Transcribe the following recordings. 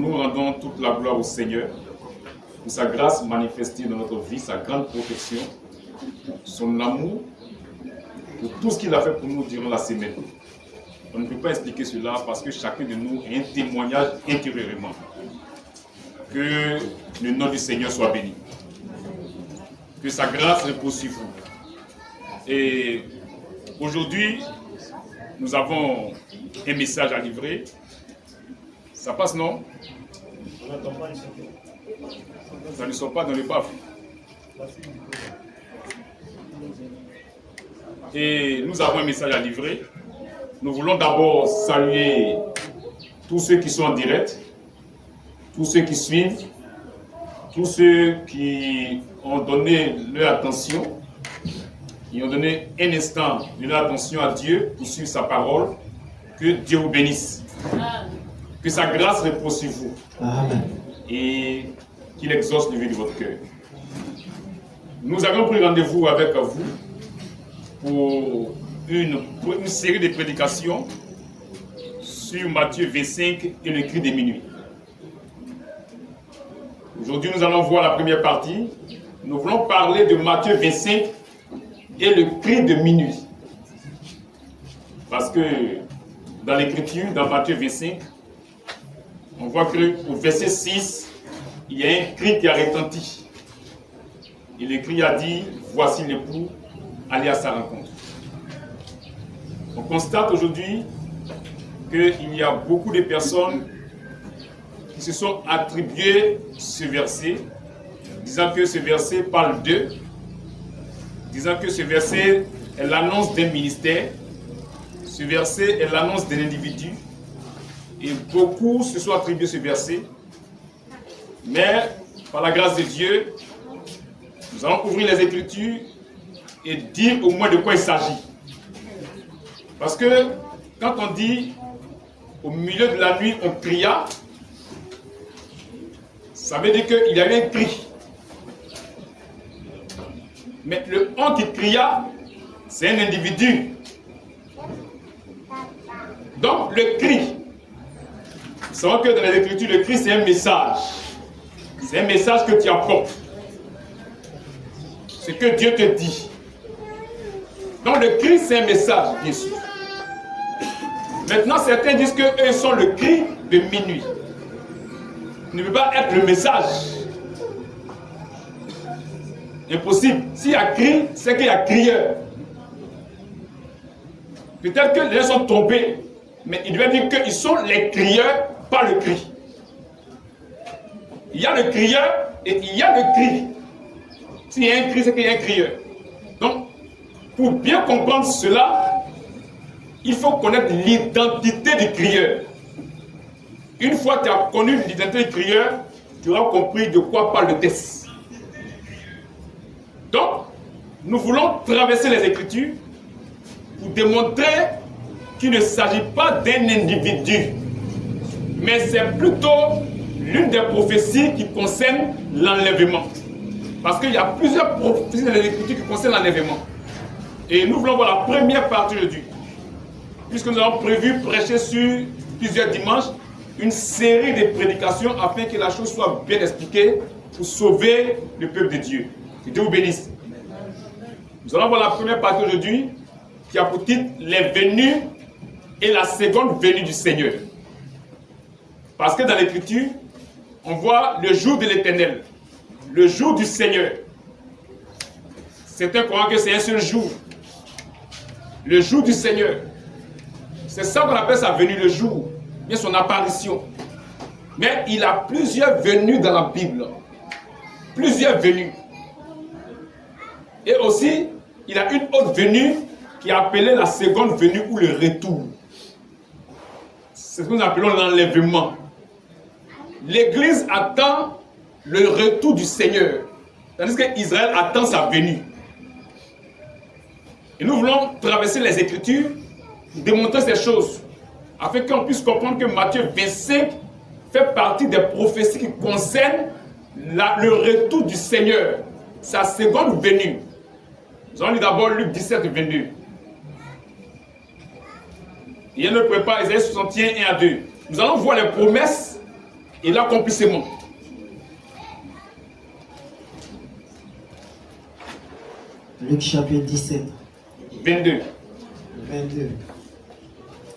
Nous rendons toute la gloire au Seigneur pour sa grâce manifestée dans notre vie, sa grande protection, son amour, pour tout ce qu'il a fait pour nous durant la semaine. On ne peut pas expliquer cela parce que chacun de nous a un témoignage intérieurement. Que le nom du Seigneur soit béni. Que sa grâce repose sur vous. Et aujourd'hui, nous avons un message à livrer. Ça passe, non? Ça ne sort pas dans le baf. Et nous avons un message à livrer. Nous voulons d'abord saluer tous ceux qui sont en direct, tous ceux qui suivent, tous ceux qui ont donné leur attention, qui ont donné un instant de leur attention à Dieu pour suivre sa parole. Que Dieu vous bénisse. Que sa grâce repose sur vous. Amen. Et qu'il exauce le vœu de votre cœur. Nous avons pris rendez-vous avec vous pour une série de prédications sur Matthieu 25 et le cri de minuit. Aujourd'hui, nous allons voir la première partie. Nous voulons parler de Matthieu 25 et le cri de minuit. Parce que dans l'Écriture, dans Matthieu 25, on voit qu'au verset 6, il y a un cri qui a retenti. Et le cri a dit, voici l'époux, allez à sa rencontre. On constate aujourd'hui qu'il y a beaucoup de personnes qui se sont attribuées ce verset, disant que ce verset parle d'eux, disant que ce verset est l'annonce d'un ministère, ce verset est l'annonce d'un individu, et beaucoup se sont attribués ce verset, mais par la grâce de Dieu, nous allons ouvrir les Écritures et dire au moins de quoi il s'agit. Parce que quand on dit au milieu de la nuit on cria, ça veut dire qu'il y avait un cri. Mais le on qui cria, c'est un individu. Donc le cri, nous savons que dans les Écritures, le cri c'est un message. C'est un message que tu apportes. C'est que Dieu te dit. Donc le cri c'est un message, bien sûr. Maintenant, certains disent qu'eux sont le cri de minuit. Il ne peut pas être le message. Impossible. S'il y a cri, c'est qu'il y a crieur. Peut-être que les gens sont trompés, mais il doit dire qu'ils sont les crieurs, pas le cri. Il y a le crieur et il y a le cri. S'il y a un cri, c'est qu'il y a un crieur. Donc, pour bien comprendre cela, il faut connaître l'identité du crieur. Une fois que tu as connu l'identité du crieur, tu auras compris de quoi parle le texte. Donc, nous voulons traverser les Écritures pour démontrer qu'il ne s'agit pas d'un individu, mais c'est plutôt l'une des prophéties qui concerne l'enlèvement. Parce qu'il y a plusieurs prophéties dans les Écritures qui concernent l'enlèvement. Et nous voulons voir la première partie aujourd'hui. Puisque nous avons prévu prêcher sur plusieurs dimanches une série de prédications afin que la chose soit bien expliquée pour sauver le peuple de Dieu. Que Dieu vous bénisse. Nous allons voir la première partie aujourd'hui qui a pour titre les venues et la seconde venue du Seigneur. Parce que dans l'Écriture, on voit le jour de l'Éternel, le jour du Seigneur. Certains croient que c'est un seul jour. Le jour du Seigneur. C'est ça qu'on appelle sa venue, le jour, bien son apparition. Mais il a plusieurs venues dans la Bible. Plusieurs venues. Et aussi, il a une autre venue qui est appelée la seconde venue ou le retour. C'est ce que nous appelons l'enlèvement. L'Église attend le retour du Seigneur, tandis qu'Israël attend sa venue. Et nous voulons traverser les Écritures, démontrer ces choses, afin qu'on puisse comprendre que Matthieu 25 fait partie des prophéties qui concernent le retour du Seigneur, sa seconde venue. Nous allons lire d'abord Luc 17, 22. Il y a ne prépare Isaïe 61, 1 à 2. Nous allons voir les promesses et l'accomplissement. Luc chapitre 17, 22. 22.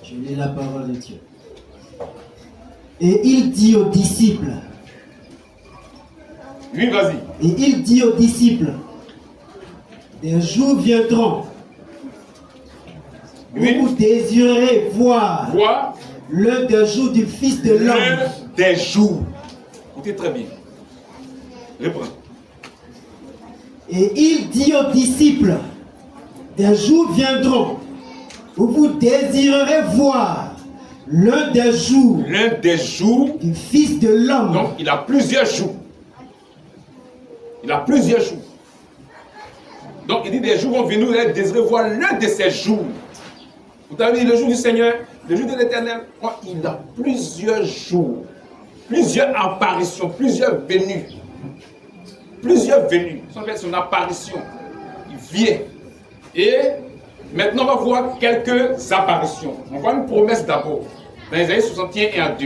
Je lis la parole de Dieu. Et il dit aux disciples. Oui, vas-y. Et il dit aux disciples, des jours viendront où Oui. vous désirerez voir Vois l'un des jours du Fils de l'homme. l'un des jours. Écoutez très bien. Reprends. Et il dit aux disciples, des jours viendront où vous désirerez voir l'un des jours L'un des jours. du Fils de l'homme. Donc, il a plusieurs jours. Il a plusieurs jours. Donc, il dit des jours vont venir, vous allez désirer voir l'un de ces jours. Vous avez dit le jour du Seigneur, le jour de l'Éternel. Il a plusieurs jours, plusieurs apparitions, plusieurs venues. Plusieurs venues. Ça fait son apparition. Il vient. Et maintenant, on va voir quelques apparitions. On voit une promesse d'abord. Dans Isaïe 61 et à 2.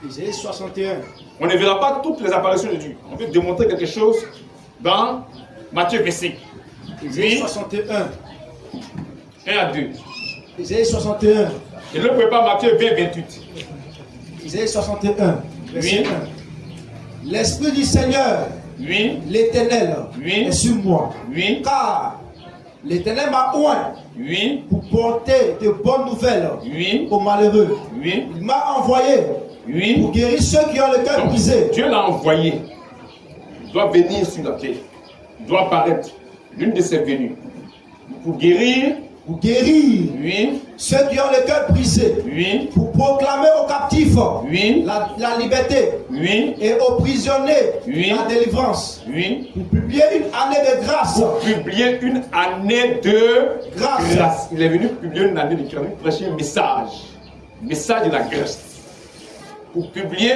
Isaïe 61. On ne verra pas toutes les apparitions de Dieu. On veut démontrer quelque chose dans Matthieu 25. Isaïe Oui, 61. 1 à 2. Isaïe 61. Et ne prépare Matthieu 20, 28. Isaïe 61. Verset Oui. 1. L'Esprit du Seigneur, Oui, l'Éternel, Oui. est sur moi. oui, Car l'Éternel m'a oint oui, pour porter de bonnes nouvelles oui, aux malheureux. oui, Il m'a envoyé pour oui. guérir ceux qui ont le cœur Donc, brisé. Dieu l'a envoyé. Il doit venir sur la terre. Il doit apparaître. L'une de ses venues. Pour guérir, Pour guérir oui, ceux qui ont le cœur brisé. oui, Pour proclamer aux captifs oui, la liberté. oui, Et aux prisonniers Oui. la délivrance. oui. Pour publier une année de grâce. Pour publier une année de Grâce. grâce. Il est venu publier une année de grâce. Il est venu prêcher un message. Message de la grâce. Pour publier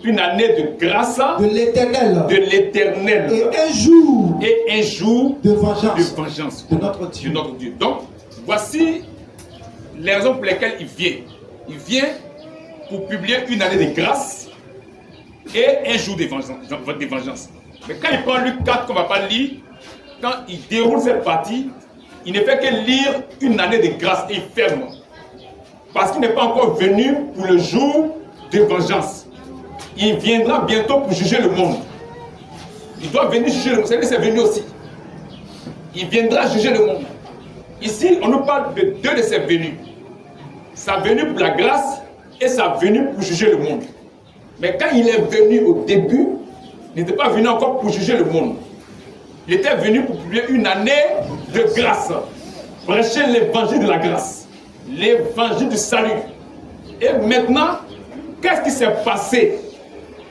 une année de grâce De l'Éternel. de l'Éternel. Et un jour Et un jour de de vengeance vengeance de notre Dieu. de notre Dieu. Donc, voici les raisons pour lesquelles il vient. Il vient pour publier une année de grâce et un jour de vengeance. Mais quand il prend Luc 4, qu'on ne va pas lire, quand il déroule cette partie, il ne fait que lire une année de grâce et il ferme. Parce qu'il n'est pas encore venu pour le jour de vengeance. Il viendra bientôt pour juger le monde. Il doit venir juger le monde. C'est venu aussi. Il viendra juger le monde. Ici, on nous parle de deux de ses venues. Sa venue pour la grâce et sa venue pour juger le monde. Mais quand il est venu au début, il n'était pas venu encore pour juger le monde. Il était venu pour publier une année de grâce. Prêcher l'évangile de la grâce. L'évangile du salut. Et maintenant, qu'est-ce qui s'est passé?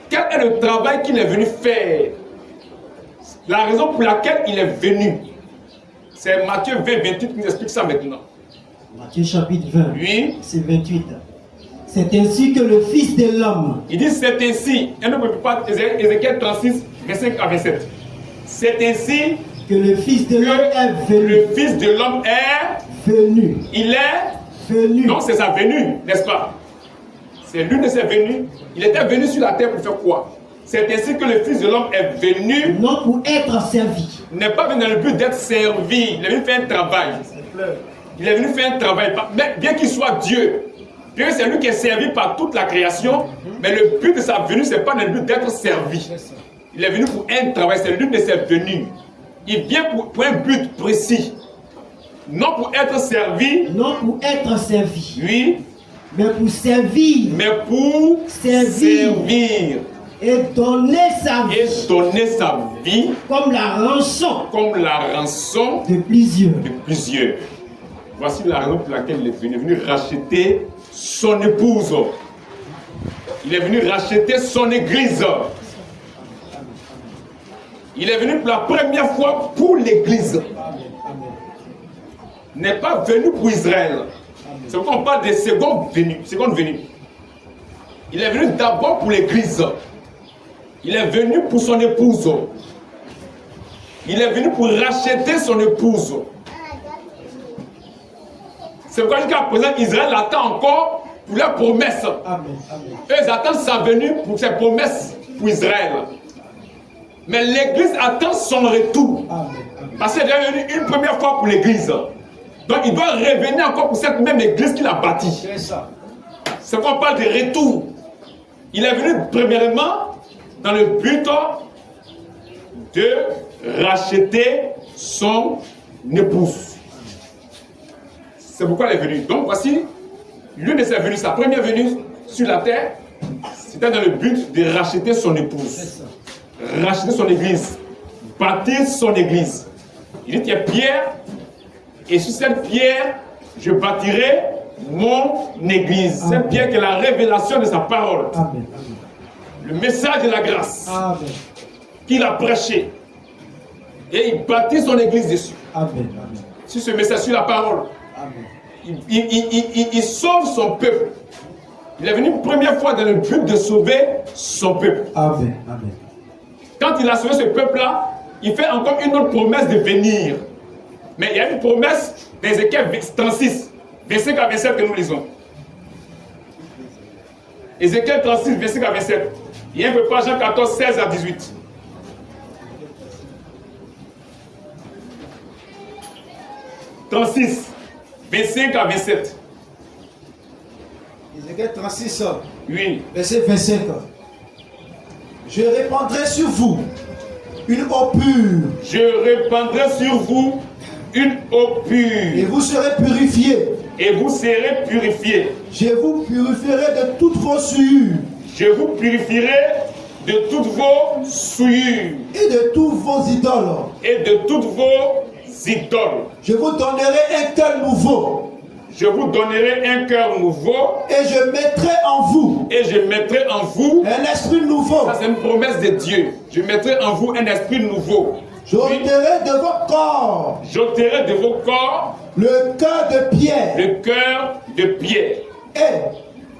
Quel est le travail qu'il est venu faire? La raison pour laquelle il est venu. C'est Matthieu 20, 28 qui nous explique ça maintenant. Matthieu chapitre 20, Oui. c'est 28. C'est ainsi que le Fils de l'homme Il dit c'est ainsi. Et ne peut pas Ézéchiel 36, 25 à 27. C'est ainsi que le Fils de l'homme est que venu. le Fils de l'homme est. Venu. Il est. Venu. Non, c'est sa venue, n'est-ce pas? C'est l'une de ses venues. Il était venu sur la terre pour faire quoi? C'est ainsi que le Fils de l'homme est venu. Non pour être servi. Il n'est pas venu dans le but d'être servi. Il est venu faire un travail. Il est venu faire un travail. Mais bien qu'il soit Dieu, bien que c'est lui qui est servi par toute la création, mais le but de sa venue, ce n'est pas dans le but d'être servi. Il est venu pour un travail, c'est l'une de ses venues. Il vient pour un but précis. Non pour être servi, Non pour être servi. oui, Mais pour servir. mais pour servir Et donner sa vie. et donner sa vie Comme la rançon comme la rançon de plusieurs. de plusieurs. Voici la raison pour laquelle il est venu racheter son épouse. Il est venu racheter son église. Il est venu pour la première fois pour l'église. Il n'est pas venu pour Israël. C'est pourquoi on parle de seconde venue. Il est venu d'abord pour l'église. Il est venu pour son épouse. Il est venu pour racheter son épouse. C'est pourquoi jusqu'à présent, Israël attend encore pour la promesse. Amen. Amen. Eux, ils attendent sa venue pour ses promesses pour Israël. Mais l'église attend son retour. Amen. Amen. Parce qu'il est venu une première fois pour l'église. Donc il doit revenir encore pour cette même église qu'il a bâtie. C'est ça. C'est pourquoi on parle de retour. Il est venu premièrement dans le but de racheter son épouse. C'est pourquoi il est venu. Donc voici l'une de ses venues, sa première venue sur la terre, c'était dans le but de racheter son épouse. Racheter son église. Bâtir son église. Il dit, il y a Pierre, et sur cette pierre, je bâtirai mon église. Cette pierre qui est la révélation de sa parole. Amen. Le message de la grâce Amen. qu'il a prêché. Et il bâtit son église dessus. Amen. Amen. Sur ce message, sur la parole. Amen. Il sauve son peuple. Il est venu une première fois dans le but de sauver son peuple. Amen. Amen. Quand il a sauvé ce peuple-là, il fait encore une autre promesse de venir. Mais il y a une promesse d'Ézéchiel 36, 25 à 27 que nous lisons. Ézéchiel 36, 25 à 27. Il y a un peu pas Jean 14, 16 à 18. « 36, 25 à 27. Ézéchiel 36, Oui. verset 25. Je répandrai sur vous une eau pure, Je répandrai sur vous une eau et pure, vous serez purifiés. et vous serez purifiés. Je vous purifierai de toutes vos souillures Je vous purifierai de toutes vos souillures et de tous vos idoles. et de toutes vos idoles. Je vous donnerai un cœur nouveau, Je vous donnerai un cœur nouveau et je mettrai en vous et je mettrai en vous, un esprit nouveau. ça c'est une promesse de Dieu, je mettrai en vous un esprit nouveau. J'ôterai de votre corps J'ôterai de vos corps le cœur de pierre, le cœur de pierre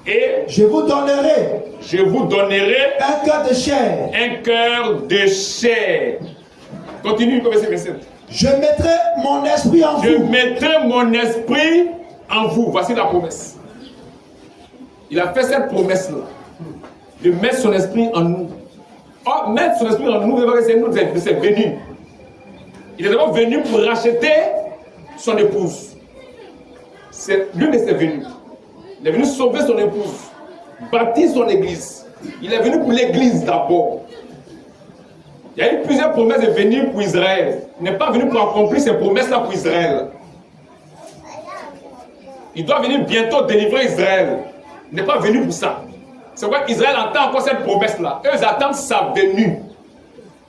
et je vous donnerai je vous donnerai un cœur de chair. un cœur de chair. Continue, verset 27. Je mettrai mon esprit en Je vous. mettrai mon esprit en vous. Voici la promesse. Il a fait cette promesse-là. De mettre son esprit en nous. Oh, mettre son esprit en nous, c'est nous, c'est venu. Il est d'abord venu pour racheter son épouse. C'est l'une de ses venues. Il est venu sauver son épouse. Bâtir son église. Il est venu pour l'église d'abord. Il y a eu plusieurs promesses de venir pour Israël. Il n'est pas venu pour accomplir ces promesses-là pour Israël. Il doit venir bientôt délivrer Israël. Il n'est pas venu pour ça. C'est pourquoi Israël entend encore cette promesse-là. Eux, ils attendent sa venue.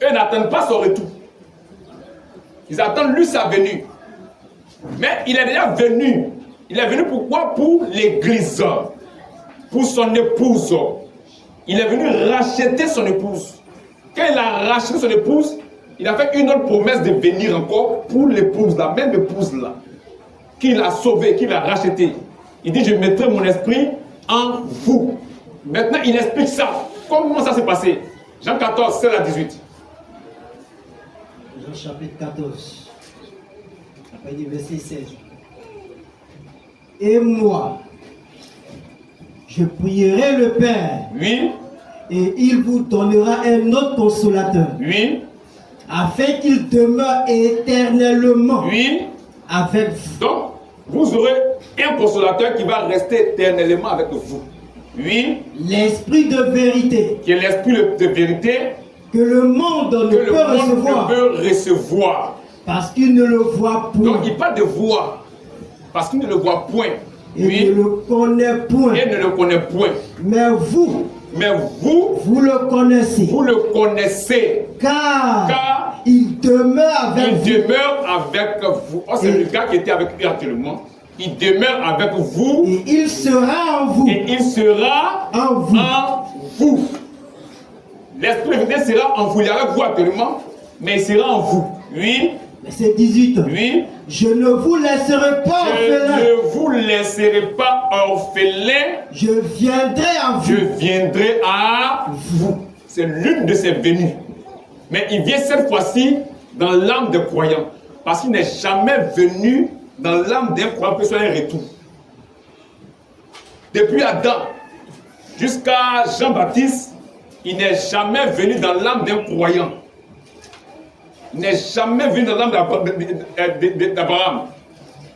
Eux n'attendent pas son retour. Ils attendent lui sa venue. Mais il est déjà venu. Il est venu pourquoi? Pour l'église. Pour son épouse. Il est venu racheter son épouse. Quand il a racheté son épouse, il a fait une autre promesse de venir encore pour l'épouse, la même épouse-là, qu'il a sauvée, qu'il a rachetée. Il dit, je mettrai mon esprit en vous. Maintenant, il explique ça. Comment ça s'est passé? Jean 14, 16 à 18. Jean chapitre 14, après du verset 16. Et moi, je prierai le Père, Oui, et il vous donnera un autre consolateur, oui, afin qu'il demeure éternellement oui. avec vous. Donc, vous aurez un consolateur qui va rester éternellement avec vous. Oui, L'esprit de vérité qui est l'esprit de vérité que le monde ne que le peut monde recevoir ne peut recevoir. parce qu'il ne le voit Donc, point il parle de voir, parce qu'il ne le voit point. et Oui, ne le connaît point. et ne le connaît point. Mais vous, Mais vous, vous le connaissez, vous le connaissez, car car il demeure avec il vous demeure avec vous. Oh, c'est Et- le gars qui était avec lui actuellement. Il demeure avec vous et il sera en vous. et il sera En vous. en vous. L'esprit de vérité sera en vous. Il est avec vous actuellement, mais il sera en vous. Oui, Verset 18. oui. Je ne vous laisserai pas Je orphelin. ne vous laisserai pas orphelin. Je viendrai à Je vous. viendrai à vous. C'est l'une de ses venues. Mais il vient cette fois-ci dans l'âme des croyants. Parce qu'il n'est jamais venu dans l'âme d'un croyant que ce soit un retour. depuis Adam jusqu'à Jean-Baptiste, il n'est jamais venu dans l'âme d'un croyant. Il n'est jamais venu dans l'âme d'Abraham,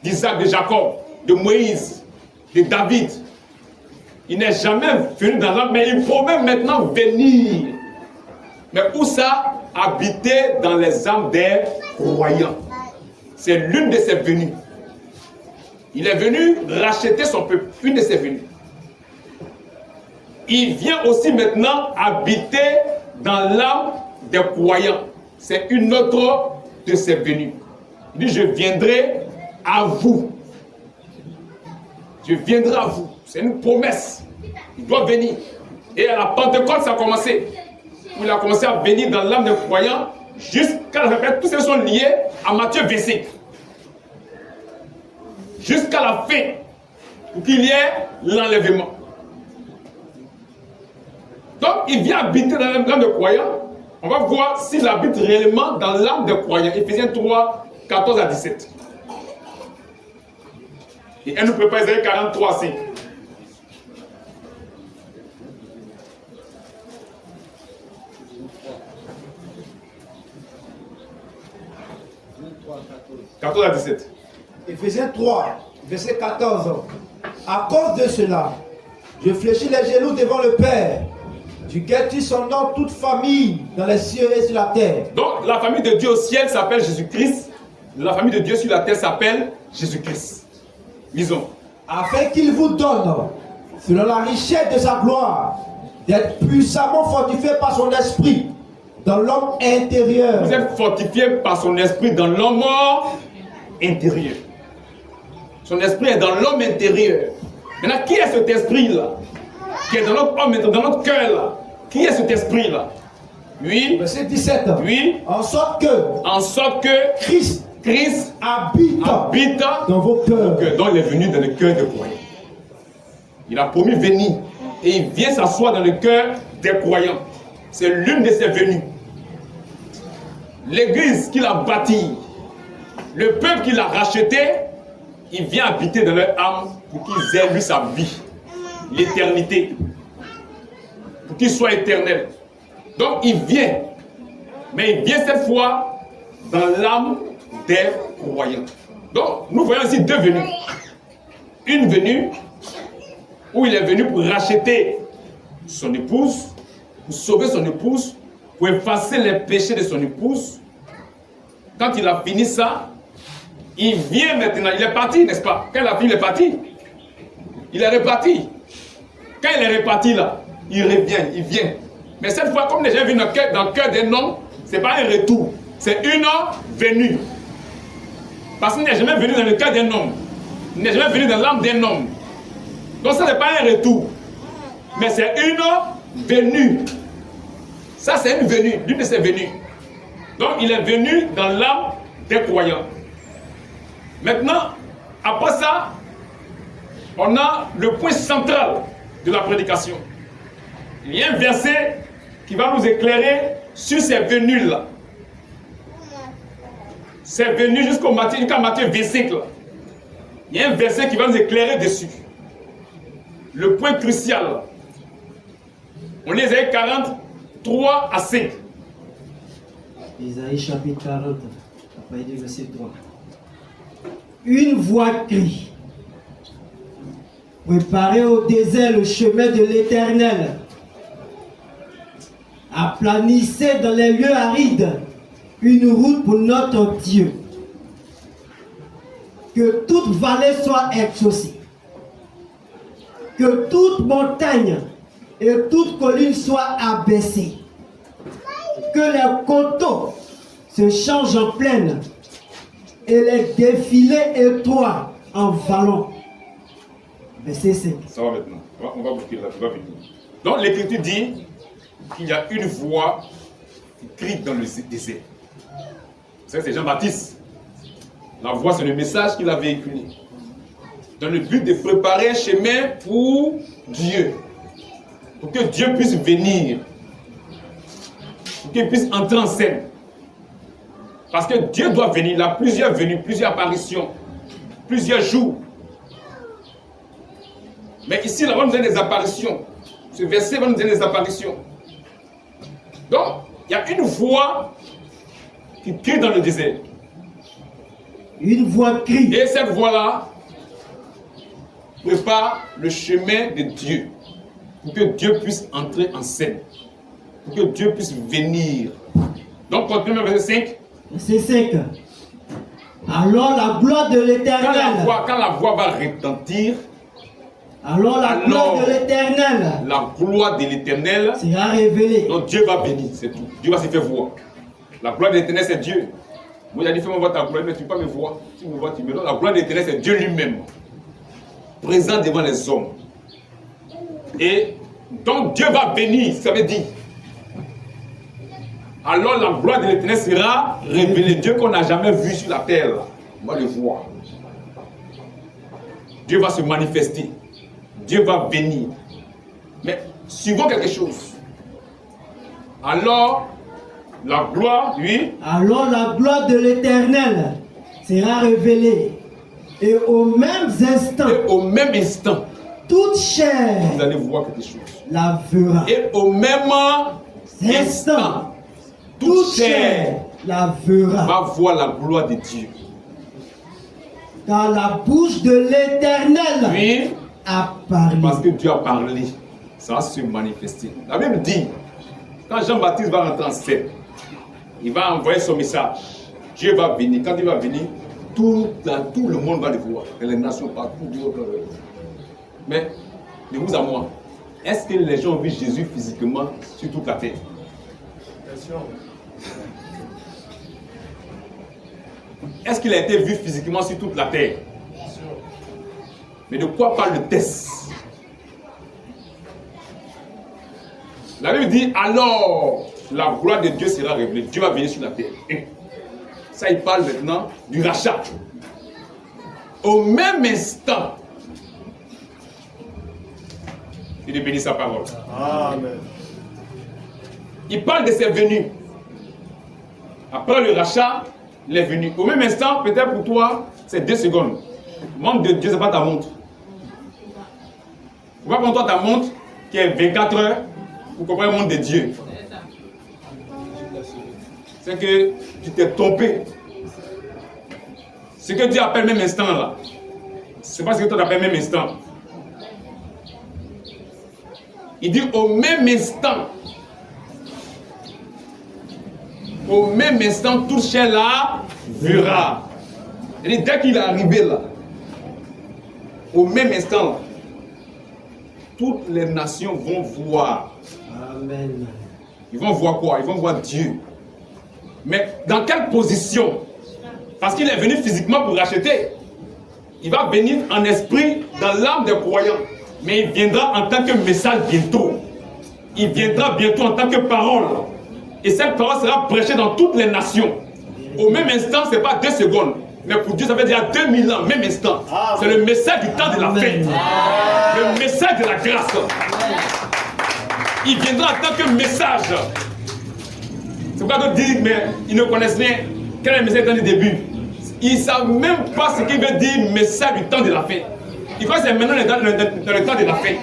d'Isaac, de Jacob, de Moïse, de David. Il n'est jamais venu dans l'âme, mais il promet maintenant venir. Mais où ça? Habiter dans les âmes des croyants. C'est l'une de ses venues. Il est venu racheter son peuple, une de ses venues. Il vient aussi maintenant habiter dans l'âme des croyants. C'est une autre de ses venues. Il dit, je viendrai à vous. Je viendrai à vous. C'est une promesse. Il doit venir. Et à la Pentecôte, ça a commencé. Il a commencé à venir dans l'âme des croyants jusqu'à la fin. Tous ces sont liés à Matthieu 25. Jusqu'à la fin. Pour qu'il y ait l'enlèvement. Donc, il vient habiter dans l'âme des croyants. On va voir s'il habite réellement dans l'âme des croyants. Éphésiens 3, 14 à 17. Et elle nous prépare Isaïe 43, 5. À 17. Éphésiens 3, verset 14. À cause de cela, je fléchis les genoux devant le Père, duquel tue son nom toute famille dans les cieux et sur la terre. Donc la famille de Dieu au ciel s'appelle Jésus-Christ. La famille de Dieu sur la terre s'appelle Jésus-Christ. Lisons. Afin qu'il vous donne, selon la richesse de sa gloire, d'être puissamment fortifié par son esprit dans l'homme intérieur. Vous êtes fortifié par son esprit dans l'homme intérieur. Son esprit est dans l'homme intérieur. Maintenant, qui est cet esprit-là? Qui est dans notre homme, dans notre cœur-là? Qui est cet esprit-là? Oui. Verset 17. Oui. En sorte que Christ habite dans vos cœurs. Donc il est venu dans le cœur des croyants. Il a promis venir. Et il vient s'asseoir dans le cœur des croyants. C'est l'une de ses venues. L'église qu'il a bâtie, le peuple qu'il a racheté, il vient habiter dans leur âme pour qu'ils aient lui sa vie, l'éternité, pour qu'il soit éternel. Donc il vient, mais il vient cette fois dans l'âme des croyants. Donc nous voyons ici deux venues. Une venue où il est venu pour racheter son épouse, pour sauver son épouse, pour effacer les péchés de son épouse. Quand il a fini ça, il vient maintenant, il est parti, n'est-ce pas? Quand il a fini, il est parti. Il est reparti. Quand il est reparti là, il revient, il vient. Mais cette fois, comme les gens viennent dans le cœur d'un homme, ce n'est pas un retour, c'est une venue. Parce qu'il n'est jamais venu dans le cœur d'un homme. Il n'est jamais venu dans l'âme d'un homme. Donc ça n'est pas un retour, mais c'est une venue. Ça c'est une venue, l'une de ces venues. Donc il est venu dans l'âme des croyants. Maintenant, après ça, on a le point central de la prédication. Il y a un verset qui va nous éclairer sur ces venues-là. Ces venues jusqu'à Matthieu 25. Là. Il y a un verset qui va nous éclairer dessus. Le point crucial. Là. On lit Isaïe 40, 3 à 5. Isaïe chapitre 40, à partir du verset 3. Une voix crie. Préparez au désert le chemin de l'Éternel. Aplanissez dans les lieux arides une route pour notre Dieu. Que toute vallée soit exaucée. Que toute montagne et toute colline soient abaissées. Que les coteaux se changent en plaine et les défilés étroits en vallons. Verset 5. Ça va maintenant. On va boucler là, tu vas venir. Donc l'Écriture dit qu'il y a une voix qui crie dans le désert. Ça, c'est Jean-Baptiste. La voix, c'est le message qu'il a véhiculé. Dans le but de préparer un chemin pour Dieu. Pour que Dieu puisse venir. Pour qu'il puisse entrer en scène. Parce que Dieu doit venir. Il a plusieurs venues, plusieurs apparitions, plusieurs jours. Mais ici, là, on va nous donner des apparitions. Ce verset va nous donner des apparitions. Donc, il y a une voix qui crie dans le désert. Une voix crie. Et cette voix-là prépare le chemin de Dieu. Pour que Dieu puisse entrer en scène. Pour que Dieu puisse venir. Donc, continuons le verset 5. Verset 5. Alors la gloire de l'Éternel. Quand la voix va retentir, Alors la gloire de l'Éternel la gloire de l'Éternel sera révélée. donc Dieu va venir, c'est tout. Dieu va se faire voir. La gloire de l'Éternel, c'est Dieu. Moi, j'ai dit, fais-moi voir ta gloire, mais tu ne peux pas me voir. Tu me vois, tu me vois. La gloire de l'Éternel, c'est Dieu lui-même. Présent devant les hommes. Et donc Dieu va venir, ça veut dire. Alors la gloire de l'Éternel sera révélée. Dieu qu'on n'a jamais vu sur la terre, là. On va le voir. Dieu va se manifester. Dieu va venir. Mais suivons quelque chose. Alors, la gloire, oui. Alors la gloire de l'Éternel sera révélée. Et au même instant, Et au même instant, toute chair vous allez voir quelque chose. la verra. Et au même instant, toute chair la verra. va voir la gloire de Dieu. Car la bouche de l'Éternel Oui, a parlé. parce que Dieu a parlé, ça va se manifester. La Bible dit, quand Jean-Baptiste va rentrer en scène, il va envoyer son message. Dieu va venir. Quand il va venir, tout le monde va le voir. Et les nations partout. Mais, de vous à moi, est-ce que les gens ont vu Jésus physiquement sur toute la terre? Est-ce qu'il a été vu physiquement sur toute la terre? Mais de quoi parle le texte? La Bible dit, alors la gloire de Dieu sera révélée. Dieu va venir sur la terre. Ça, il parle maintenant du rachat. Au même instant, il bénit sa parole. Amen. Il parle de ses venues. Après le rachat, il est venu. Au même instant, peut-être pour toi, c'est 2 secondes. Montre de Dieu, ce n'est pas ta montre. Il ne faut pas prendre toi ta montre qui est 24 heures pour comprendre le monde de Dieu. C'est que tu t'es trompé. Ce que Dieu appelle même instant là, c'est pas ce que toi t'appelles même instant. Il dit au même instant. Au même instant, toute chair là verra. Et dès qu'il est arrivé là, au même instant là, toutes les nations vont voir. Amen. Ils vont voir quoi? Ils vont voir Dieu. Mais dans quelle position? Parce qu'il est venu physiquement pour racheter. Il va venir en esprit dans l'âme des croyants. Mais il viendra en tant que message bientôt. Il viendra bientôt en tant que parole. Et cette parole sera prêchée dans toutes les nations. Au même instant, ce n'est pas 2 secondes. Mais pour Dieu, ça veut dire 2000 ans, même instant. C'est le message du temps de la fin. Le message de la grâce. Il viendra en tant que message. C'est pourquoi d'autres disent, mais ils ne connaissent rien. Quel est le message du début? Ils ne savent même pas ce qu'il veut dire, message du temps de la fin. Ils croient que c'est maintenant dans le temps de la fin.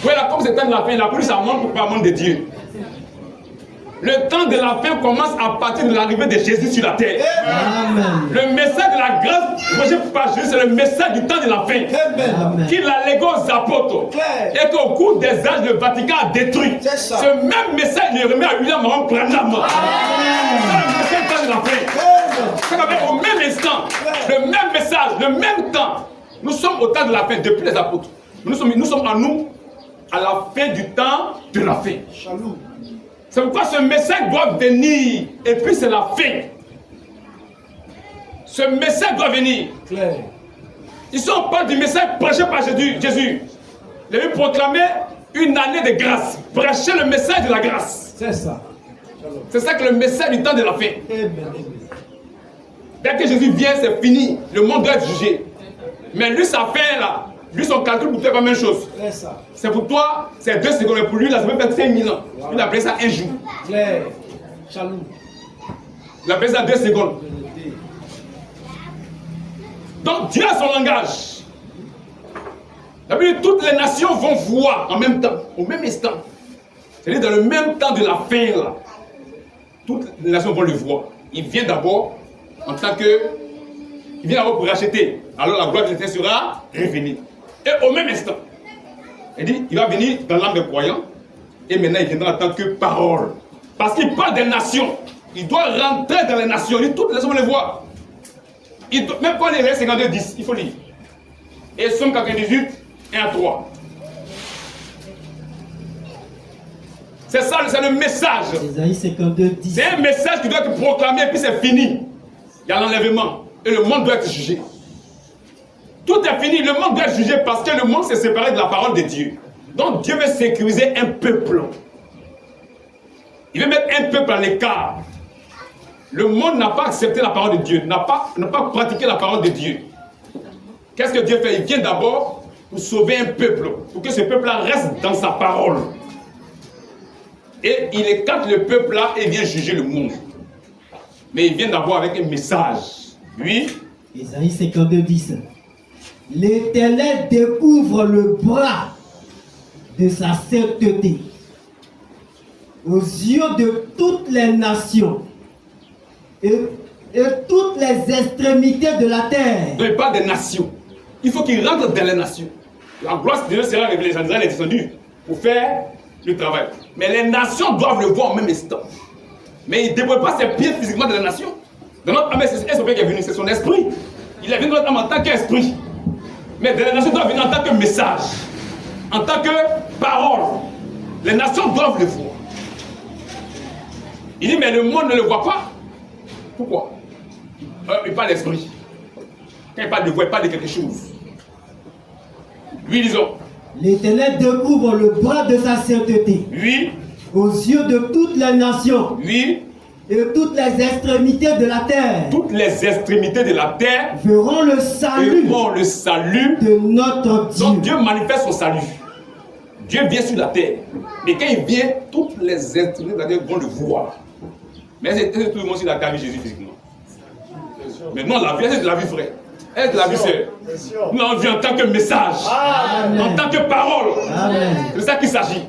Oui, là, comme c'est le temps de la fin, il a pris sa montre pour pas le monde de Dieu. Le temps de la fin commence à partir de l'arrivée de Jésus sur la terre. Amen. Le message de la grâce prêché par Jésus, c'est le message du temps de la fin. Amen. Qu'il a légué aux apôtres. Claire. Et qu'au cours des âges, le Vatican a détruit. C'est ça. Ce même message, il le remet à William Maron Branham. C'est le message du temps de la fin. C'est qu'au même instant, le même message, le même temps. Nous sommes au temps de la fin, depuis les apôtres. Nous sommes à nous, à la fin du temps de la fin. Chalou. C'est pourquoi ce message doit venir. Et puis c'est la fin. Ce message doit venir. Claire. Ici on parle du message prêché par Jésus. Il a eu proclamé une année de grâce. Prêcher le message de la grâce. C'est ça. C'est ça que le message du temps de la fin. Amen. Dès que Jésus vient, c'est fini. Le monde doit être jugé. Mais lui, sa fin là, lui, son calcul pour faire la même chose. C'est ça. C'est pour toi, c'est 2 secondes. Mais pour lui, là, ça peut faire 5000 ans. Il a appelé ça un jour. Claire. Chalou. Il a appelé ça 2 secondes. Donc Dieu a son langage. La Bible dit toutes les nations vont voir en même temps, au même instant. C'est-à-dire dans le même temps de la fin là. Toutes les nations vont le voir. Il vient d'abord en tant que... Il vient d'abord pour racheter. Alors la gloire de l'Éternel sera révélée. Et au même instant, il dit, il va venir dans l'âme des croyants. Et maintenant, il viendra en tant que parole. Parce qu'il parle des nations. Il doit rentrer dans les nations. Il dit, toutes les nations vont le voir. Même quand il est 52, 10, il faut lire. Et Somme 98, 1 à 3. C'est ça, c'est le message. Ésaïe 52, 10. C'est un message qui doit être proclamé et puis c'est fini. Il y a l'enlèvement et le monde doit être jugé. Tout est fini, le monde doit être jugé parce que le monde s'est séparé de la parole de Dieu. Donc Dieu veut sécuriser un peuple. Il veut mettre un peuple à l'écart. Le monde n'a pas accepté la parole de Dieu, n'a pas pratiqué la parole de Dieu. Qu'est-ce que Dieu fait? Il vient d'abord pour sauver un peuple, pour que ce peuple-là reste dans sa parole. Et il écarte le peuple-là et vient juger le monde. Mais il vient d'abord avec un message. Oui. Ésaïe 52, 10. L'Éternel découvre le bras de sa sainteté aux yeux de toutes les nations et toutes les extrémités de la terre. Donc il parle des nations. Il faut qu'il rentre dans les nations. La gloire de Dieu sera révélée. Israël est descendu pour faire le travail. Mais les nations doivent le voir au même instant. Mais il ne déploie pas ses pieds physiquement dans les nations. Dans notre âme, c'est son Père qui est venu, c'est son esprit. Il est venu dans notre âme en tant qu'esprit. Mais dans les nations doivent venir en tant que message, en tant que parole. Les nations doivent le voir. Il dit, mais le monde ne le voit pas. Pourquoi? Il parle d'esprit. Quand il parle de voix, il parle de quelque chose. Oui, disons. L'Éternel découvre le bras de sa sainteté. Oui. Aux yeux de toutes les nations. Oui. Et toutes les extrémités de la terre. Toutes les extrémités de la terre verront le salut. Verront le salut de notre Dieu. Donc Dieu manifeste son salut. Dieu vient sur la terre. Mais quand il vient, toutes les extrémités de la terre vont le voir. Mais est-ce que tout le monde sur la terre vit Jésus physiquement? Mais non, la vie, c'est de la vie, frère. Elle est de la vie, sœur. Nous, on vit en tant que message. Amen. En tant que parole. C'est ça qu'il s'agit.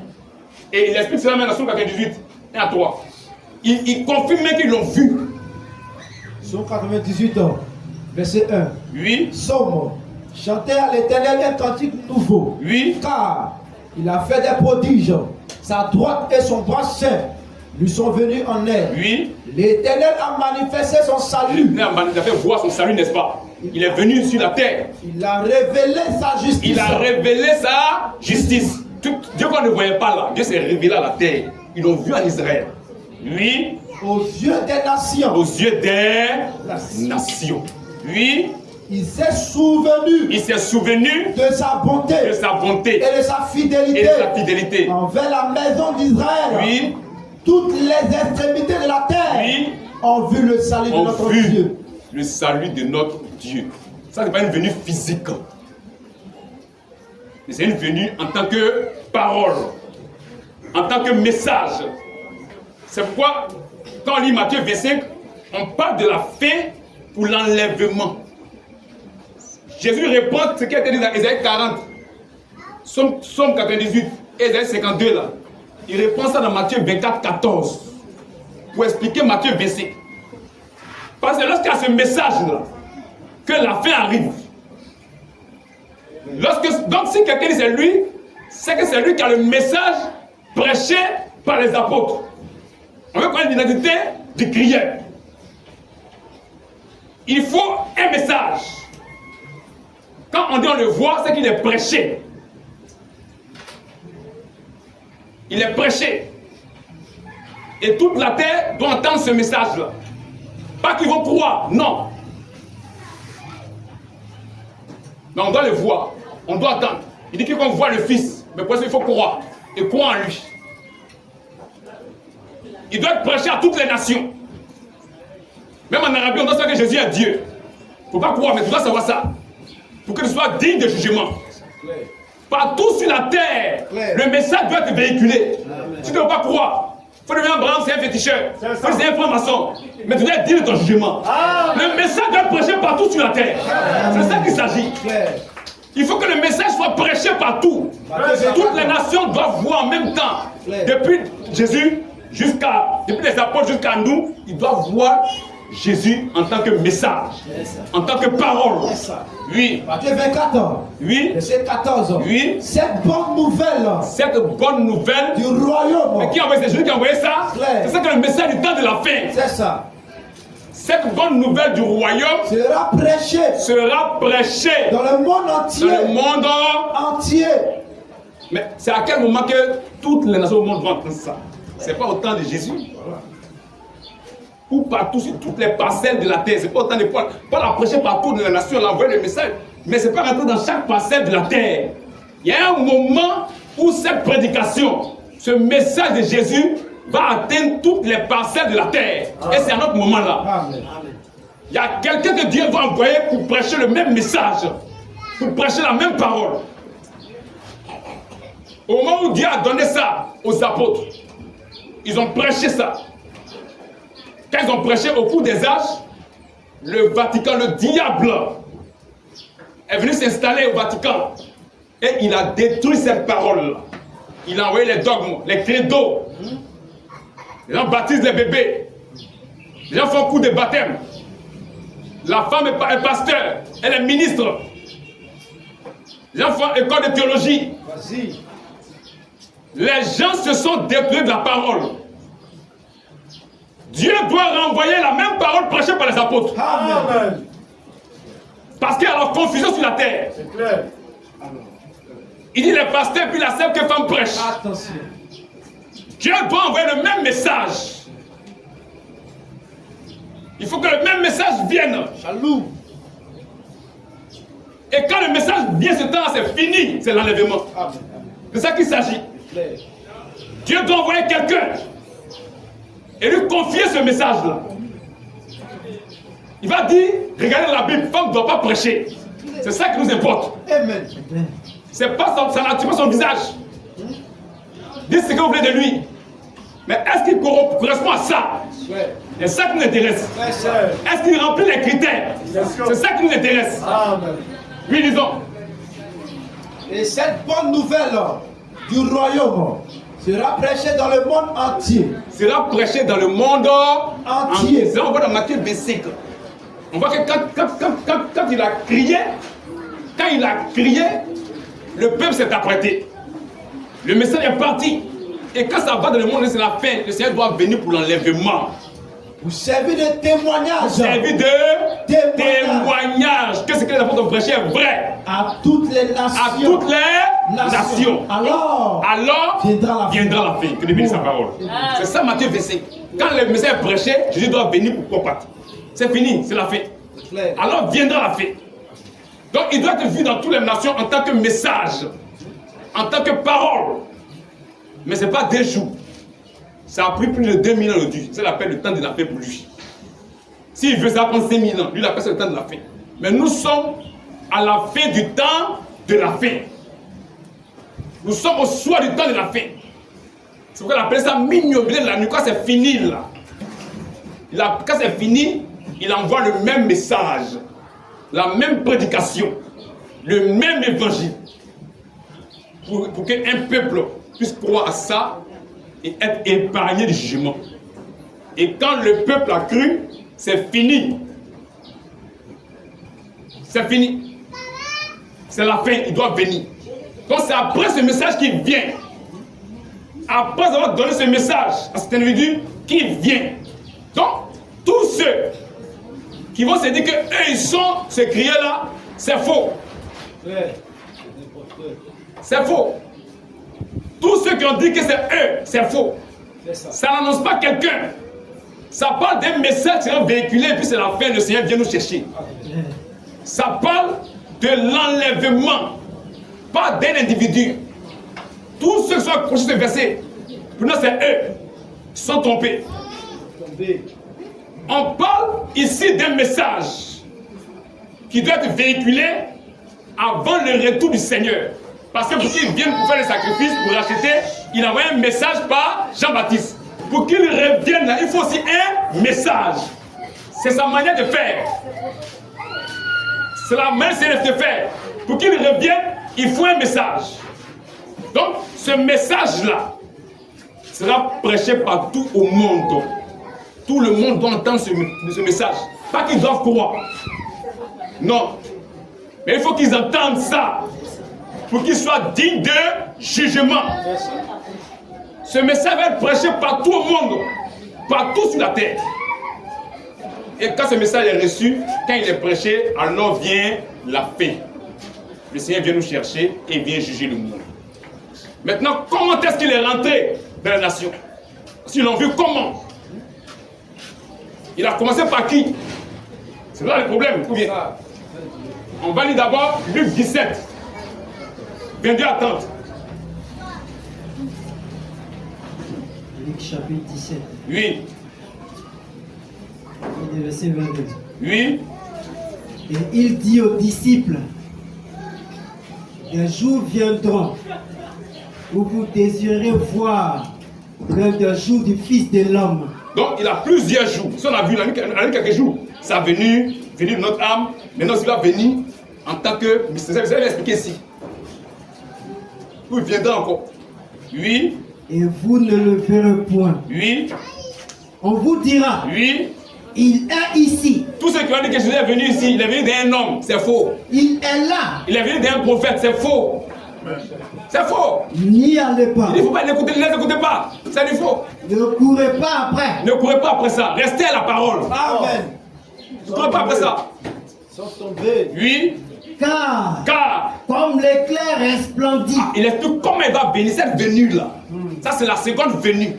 Et l'Esprit Saint dans Somme 98, 1 à 3. Il confirme qu'ils l'ont vu. Somme 98, verset 1. Oui. Somme. Chantez à l'Éternel un cantique nouveau. Oui. Car il a fait des prodiges. Sa droite et son bras saint lui sont venus en aide. Oui. L'Éternel a manifesté son salut. L'Éternel a manifesté voir son salut, n'est-ce pas? Il est venu sur la terre. Il a révélé sa justice. Il a révélé sa justice. Dieu qu'on ne voyait pas là, Dieu s'est révélé à la terre. Ils l'ont vu en Israël. Oui. Aux yeux des nations. Aux yeux des nations. Oui. Il s'est souvenu. Il s'est souvenu de sa bonté. De sa bonté. Et de sa fidélité. Et de sa fidélité. Envers la maison d'Israël. Oui. Toutes les extrémités de la terre. Oui. Ont vu le salut de notre Dieu. Le salut de notre Dieu. Ça, n'est pas une venue physique. Mais c'est une venue en tant que parole. En tant que message. C'est pourquoi, quand on lit Matthieu 25, on parle de la fin pour l'enlèvement. Jésus répond ce qui a été dit dans Ésaïe 40, Somme 98, Ésaïe 52 là. Il répond ça dans Matthieu 24, 14. Pour expliquer Matthieu 25. Parce que lorsqu'il y a ce message-là, que la fin arrive. Donc si quelqu'un dit c'est lui, c'est que c'est lui qui a le message prêché par les apôtres. On veut connaître l'identité du crieur. Il faut un message. Quand on dit on le voit, c'est qu'il est prêché. Il est prêché. Et toute la terre doit entendre ce message-là. Pas qu'ils vont croire, non. Mais on doit le voir. On doit attendre. Il dit qu'on voit le Fils. Mais pour ça, il faut croire. Et croire en lui. Il doit être prêché à toutes les nations. Même en Arabie, on doit savoir que Jésus est Dieu. Il ne faut pas croire, mais tu dois savoir ça. Pour que tu sois digne de jugement. Partout sur la terre, le message doit être véhiculé. Amen. Tu ne dois pas croire. Il faut devenir Abraham, c'est un féticheur. Il faut devenir un franc-maçon. Mais tu dois être digne de ton jugement. Amen. Le message doit être prêché partout sur la terre. C'est ça qu'il s'agit. Il faut que le message soit prêché partout. Toutes les nations doivent voir en même temps. Depuis Jésus depuis les apôtres jusqu'à nous, ils doivent voir Jésus en tant que message, en tant que parole. Oui. Matthieu 24. Oui. Verset 14. Oui. Cette bonne nouvelle. Cette bonne nouvelle Du royaume. Mais qui a envoyé, c'est Jésus qui a envoyé ça. C'est ça que le message du temps de la fin. C'est ça. Cette bonne nouvelle du royaume Sera prêchée dans le monde entier. Dans le monde entier. Mais c'est à quel moment que toutes les nations du monde vont entendre ça? C'est pas au temps de Jésus. Voilà. Ou partout sur toutes les parcelles de la terre. C'est pas au temps de Paul. Paul a prêché partout dans la nation, il a envoyé le message. Mais c'est pas rentré dans chaque parcelle de la terre. Il y a un moment où cette prédication, ce message de Jésus va atteindre toutes les parcelles de la terre. Amen. Et c'est à notre moment là. Amen. Il y a quelqu'un que Dieu va envoyer pour prêcher le même message, pour prêcher la même parole. Au moment où Dieu a donné ça aux apôtres, ils ont prêché ça. Quand ils ont prêché au cours des âges, le Vatican, le diable, est venu s'installer au Vatican. Et il a détruit cette parole-là. Il a envoyé les dogmes, les credos. Les gens baptisent les bébés. Les gens font coup de baptême. La femme est pasteur, elle est ministre. Les gens font école de théologie. Vas-y. Les gens se sont détruits de la parole. Dieu doit renvoyer la même parole prêchée par les apôtres. Amen. Parce qu'il y a alors confusion sur la terre. C'est clair. Il dit les pasteurs puis la sœur que femme prêche. Attention. Dieu doit envoyer le même message. Il faut que le même message vienne. Jaloux. Et quand le message vient, ce temps, c'est fini. C'est l'enlèvement. C'est ça qu'il s'agit. Dieu doit envoyer quelqu'un et lui confier ce message-là. Il va dire, regardez la Bible, femme ne doit pas prêcher. C'est ça qui nous importe. Amen. C'est pas sa nature, pas son visage. Dites ce que vous voulez de lui. Mais est-ce qu'il correspond à ça? C'est ça qui nous intéresse. Est-ce qu'il remplit les critères? C'est ça qui nous intéresse. Amen. Oui, disons. Et cette bonne nouvelle du royaume sera prêchée dans le monde entier. Sera prêché dans le monde entier. On voit dans Matthieu 25. On voit que quand il a crié, le peuple s'est apprêté. Le message est parti. Et quand ça va dans le monde, c'est la fin. Le Seigneur doit venir pour l'enlèvement. Vous servez de témoignage. Vous servez de témoignage. Qu'est-ce que les apôtres ont prêché est vrai. À toutes les nations. À toutes les nations. Alors viendra la fin. Que Dieu bénisse sa parole. C'est ça Matthieu 25. Quand le message est prêché, Jésus doit venir pour combattre. C'est fini, c'est la fin. Alors viendra la fin. Donc il doit être vu dans toutes les nations en tant que message, en tant que parole. Mais ce n'est pas des jours. Ça a pris plus de 2000 ans le Dieu. C'est l'appel le temps de la fin pour lui. S'il veut, ça prend 5000 ans. Lui, il appelle ça le temps de la fin. Mais nous sommes à la fin du temps de la fin. Nous sommes au soir du temps de la fin. C'est pourquoi il appelle ça mignobiler de la nuit. Quand c'est fini, là. Quand c'est fini, il envoie le même message, la même prédication, le même évangile. Pour qu'un peuple puisse croire à ça et être épargné du jugement. Et quand le peuple a cru, c'est fini. C'est fini. C'est la fin, il doit venir. Donc c'est après ce message qui vient. Après avoir donné ce message à cet individu qui vient. Donc, tous ceux qui vont se dire que eux, ils sont ce crier-là, c'est faux. C'est faux. Tous ceux qui ont dit que c'est eux, c'est faux. Ça n'annonce pas quelqu'un. Ça parle d'un message qui sera véhiculé et puis c'est la fin, le Seigneur vient nous chercher. Ça parle de l'enlèvement, pas d'un individu. Tous ceux qui sont accrochés à ce verset, pour nous c'est eux, qui sont trompés. On parle ici d'un message qui doit être véhiculé avant le retour du Seigneur. Parce que pour qu'il vienne pour faire le sacrifice, pour racheter, il a envoyé un message par Jean-Baptiste. Pour qu'il revienne là, il faut aussi un message. C'est sa manière de faire. C'est la manière de faire. Pour qu'il revienne, il faut un message. Donc, ce message-là sera prêché partout au monde. Tout le monde doit entendre ce message. Pas qu'ils doivent croire. Non. Mais il faut qu'ils entendent ça. Pour qu'ils soient dignes de jugement. Ce message va être prêché partout au monde. Partout sur la terre. Et quand ce message est reçu, quand il est prêché, alors vient la fin. Le Seigneur vient nous chercher et vient juger le monde. Maintenant, comment est-ce qu'il est rentré dans la nation? S'ils l'ont vu, comment? Il a commencé par qui? C'est là le problème. Ou bien, on va lire d'abord Luc 17, 22 à 30. Luc chapitre 17. Oui. Et verset 22. Oui. Et il dit aux disciples, des jours viendront où vous désirez voir l'un des jours du Fils de l'homme. Donc il a plusieurs jours. Si on a vu, il a mis quelques jours. Sa venue de notre âme. Maintenant, il va venir en tant que mystère. Vous allez l'expliquer ici. Où il viendra encore. Oui. Et vous ne le verrez point. Oui. On vous dira, Oui. il est ici. Tous ceux qui ont dit que Jésus est venu ici, il est venu d'un homme, c'est faux. Il est là. Il est venu d'un prophète, c'est faux. C'est faux. N'y allez pas. Il ne faut pas l'écouter, ne les écoutez pas. C'est du faux. Ne courez pas après. Ne courez pas après ça. Restez à la parole. Amen. Ne courez pas après ça. Ils sont tombés. Oui. Car comme l'éclair resplendit. Il explique comment il va venir, cette venue-là. Ça, c'est la seconde venue.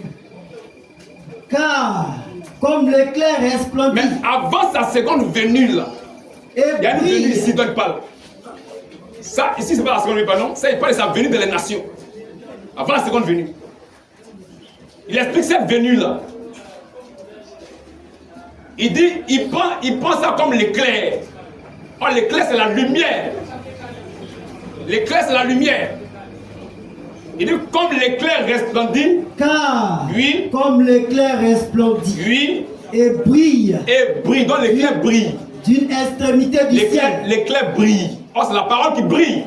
Car comme l'éclair resplendit. Mais avant sa seconde venue-là, Et il y a une venue brille. ici dont il parle. Ça, ici, c'est pas la seconde venue, non. Ça, il parle de sa venue dans les nations. Avant la seconde venue. Il explique cette venue-là. Il dit, il prend ça comme l'éclair. Oh, l'éclair, c'est la lumière. L'éclair, c'est la lumière. Il dit, comme l'éclair resplendit. Car Oui. comme l'éclair resplendit. Oui. Et brille. Et brille. Donc l'éclair brille. D'une extrémité du ciel. L'éclair brille. Oh, c'est la parole qui brille.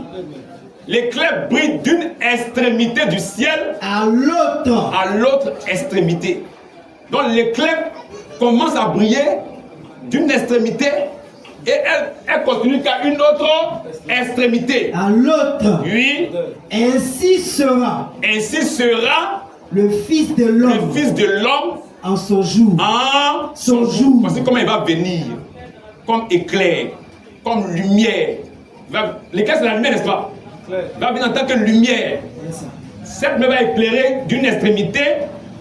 L'éclair brille d'une extrémité du ciel à l'autre extrémité. Donc l'éclair commence à briller d'une extrémité et elle continue qu'à une autre extrémité. À l'autre. Oui. Ainsi sera le Fils de l'homme. Le Fils de l'homme en son jour. En son jour. Voici comment il va venir. Comme éclair, comme lumière. L'éclair, c'est la lumière, n'est-ce pas? Il va venir en tant que lumière. Cette lumière va éclairer d'une extrémité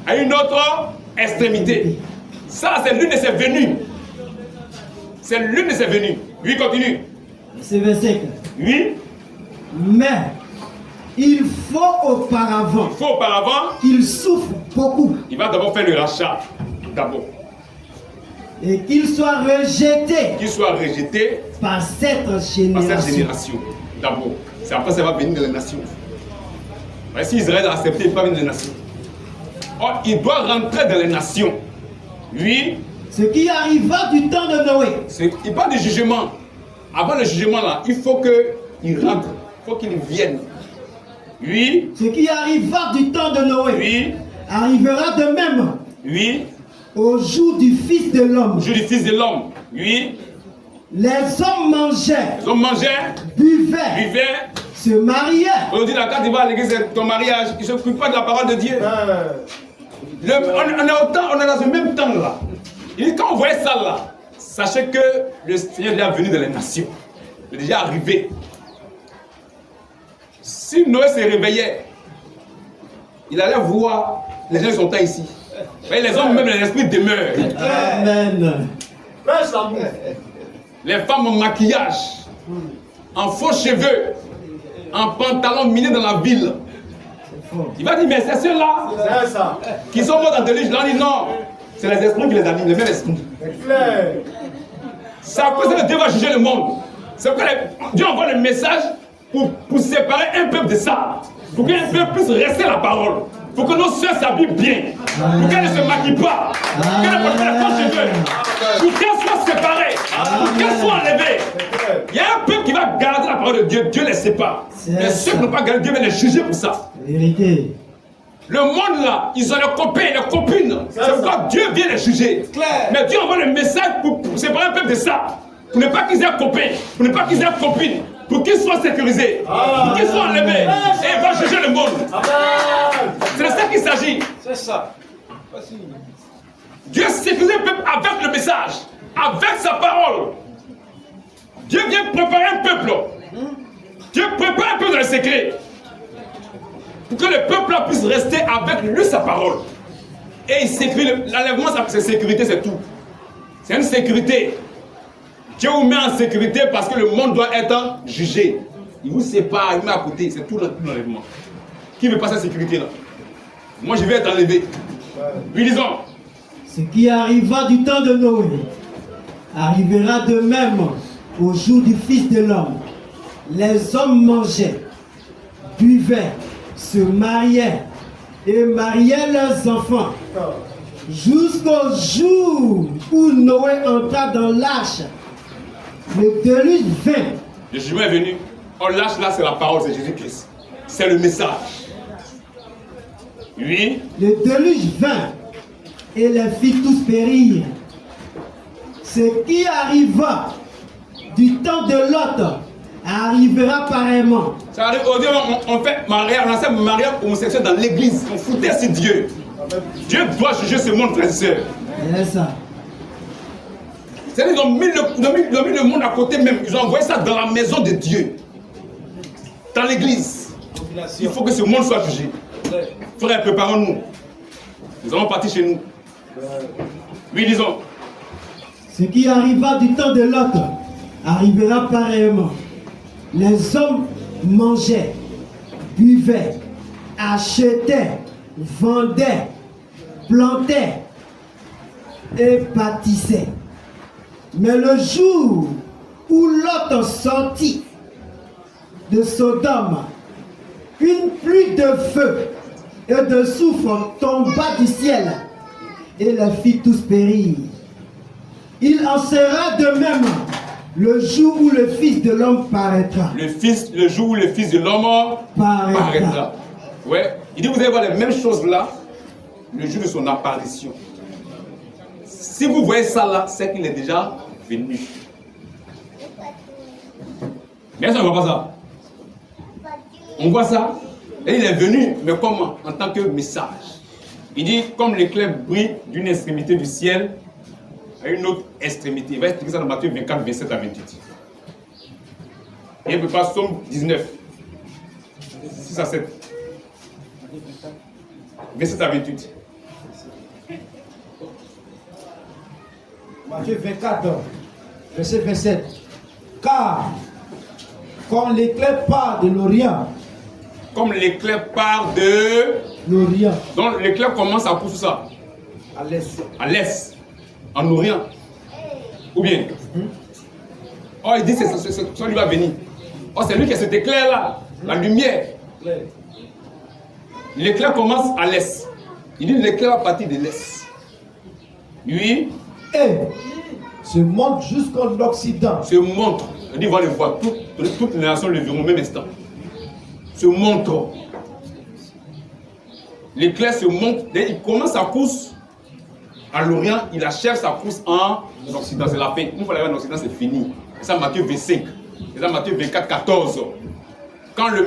à une autre extrémité. Ça, c'est l'une de ses venues. C'est l'une de ses venues. Oui, continue. C'est verset. Oui. Mais il faut auparavant qu'il souffre beaucoup. Il va d'abord faire le rachat. D'abord. Et qu'il soit rejeté. Par cette génération. D'abord. C'est après ça va venir dans les nations. Mais si Israël a accepté, il ne va pas venir dans les nations. Or, il doit rentrer dans les nations. Oui. Ce qui arriva du temps de Noé. Il parle de jugement. Avant le jugement là, il faut qu'il rentre. Il faut qu'il vienne. Oui. Ce qui arriva du temps de Noé. Oui. Arrivera de même. Oui. Au jour du Fils de l'homme. Au jour du Fils de l'homme. Oui. Les hommes mangeaient. Buvaient. Se mariaient. On dit là, quand tu vas à l'église, c'est ton mariage. Ils ne s'occupent pas de la parole de Dieu. On est dans ce même temps là. Il dit, quand on voyait ça là, sachez que le Seigneur est déjà venu dans les nations. Il est déjà arrivé. Si Noé se réveillait, il allait voir les gens qui sont ici. Les hommes, même l'esprit demeure. Amen. Les femmes en maquillage, en faux cheveux, en pantalon miné dans la ville. Il va dire, mais c'est ceux-là qui sont morts dans des lits. Je leur dis non, c'est les esprits qui les animent, les mêmes esprits. C'est à cause que Dieu va juger le monde. C'est pourquoi Dieu envoie le message pour séparer un peuple de ça. Pour qu'un peuple puisse rester la parole. Pour que nos soeurs s'habillent bien. Pour qu'elles ne se maquillent pas. Pour qu'elles ne portent pas de cheveux. Pour qu'elles soient séparées. Pour qu'elles soient enlevées. Il y a un peuple qui va garder la parole de Dieu. Dieu les sépare. Mais ceux qui n'ont pas gardé, Dieu va les juger pour ça. Vérité. Le monde là, ils ont leurs copains, leurs copines. C'est pourquoi Dieu vient les juger. Mais Dieu envoie le message pour séparer un peuple de ça. Pour ne pas qu'ils aient copains, pour ne pas qu'ils aient copines, pour qu'ils soient sécurisés, pour qu'ils soient enlevés. Et il va juger le monde. C'est de ça qu'il s'agit. C'est ça. Dieu sécurise le peuple avec le message, avec sa parole. Dieu vient préparer un peuple. Dieu prépare un peuple dans le secret. Pour que le peuple là puisse rester avec lui sa parole. Et il sécurise. L'enlèvement, c'est sécurité, c'est tout. C'est une sécurité. Dieu vous met en sécurité parce que le monde doit être jugé. Il vous sépare, il met à côté. C'est tout l'enlèvement. Qui veut pas cette sécurité-là? Moi, je vais être enlevé. Oui, disons. Ce qui arriva du temps de Noé arrivera de même au jour du Fils de l'homme. Les hommes mangeaient, buvaient, se mariaient et mariaient leurs enfants. Jusqu'au jour où Noé entra dans l'arche. Le déluge vint. Le jugement est venu. On lâche là, c'est la parole, c'est Jésus-Christ. C'est le message. Oui. Le déluge vint et les fit tous périr. Ce qui arriva du temps de Lot arrivera pareillement. Ça arrive au Dieu, on fait mariage, on enseigne mariage homosexuel dans l'église. On foutait sur Dieu. Dieu doit juger ce monde, frères et sœurs. C'est ça. C'est-à-dire qu'ils ont mis le monde à côté même. Ils ont envoyé ça dans la maison de Dieu. Dans l'église. Il faut que ce monde soit jugé. Frères, préparons-nous. Nous allons partir chez nous. Oui, disons. Ce qui arriva du temps de Lot arrivera pareillement. Les hommes mangeaient, buvaient, achetaient, vendaient, plantaient et bâtissaient. Mais le jour où Lot sortit de Sodome, une pluie de feu et de soufre tomba du ciel et les fit tous périr. Il en sera de même le jour où le Fils de l'homme paraîtra. Le jour où le Fils de l'homme paraîtra. Ouais. Il dit, vous allez voir les mêmes choses là, le jour de son apparition. Si vous voyez ça là, c'est qu'il est déjà venu. Mais est-ce qu'on ne voit pas ça? On voit ça. Et il est venu, mais comment? En tant que message. Il dit, comme l'éclair brille d'une extrémité du ciel à une autre extrémité. Il va expliquer ça dans Matthieu 24, 27 à 28. Et il peut pas Somme 19. 6 à 7. 27 à 28. Matthieu 24, verset 27. Car, quand l'éclair part de l'Orient, comme l'éclair part de l'Orient, donc l'éclair commence à pousser ça à l'est, à l'est, en Orient. Ou bien oh, il dit c'est ça lui va venir. Oh, c'est lui qui a cet éclair là, la lumière. L'éclair commence à l'est. Il dit l'éclair va partir de l'est. Oui. Et se monte jusqu'en Occident. Se montre. Il dit, on va le voir. Toutes les nations le verront au même instant. Se montre. L'éclair se montre. Il commence sa course à l'Orient. Il achève sa course en Occident. C'est la fin. Une fois arrivé en Occident, c'est fini. C'est ça Matthieu 25. C'est ça Matthieu 24, 14. Quand la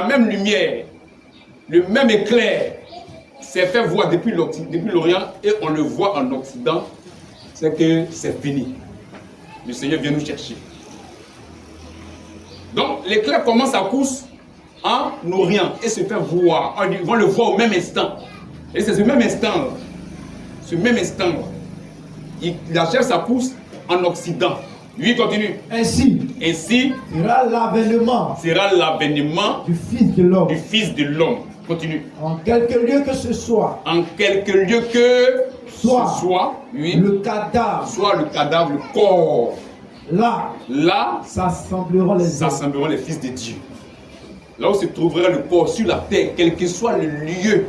même lumière, le même éclair s'est fait voir depuis l'Orient et on le voit en Occident, c'est que c'est fini. Le Seigneur vient nous chercher. Donc l'éclair commence sa course en Orient et se fait voir. Ils vont le voir au même instant. Et c'est ce même instant, il achève sa course en Occident. Lui continue. Ainsi sera l'avènement du Fils de l'homme. Continue. En quelque lieu que ce soit. En quelque lieu que ce soit, oui. Le cadavre. Soit le cadavre, le corps. Là Là, s'assembleront les fils de Dieu. là où se trouverait le corps sur la terre, quel que soit le lieu,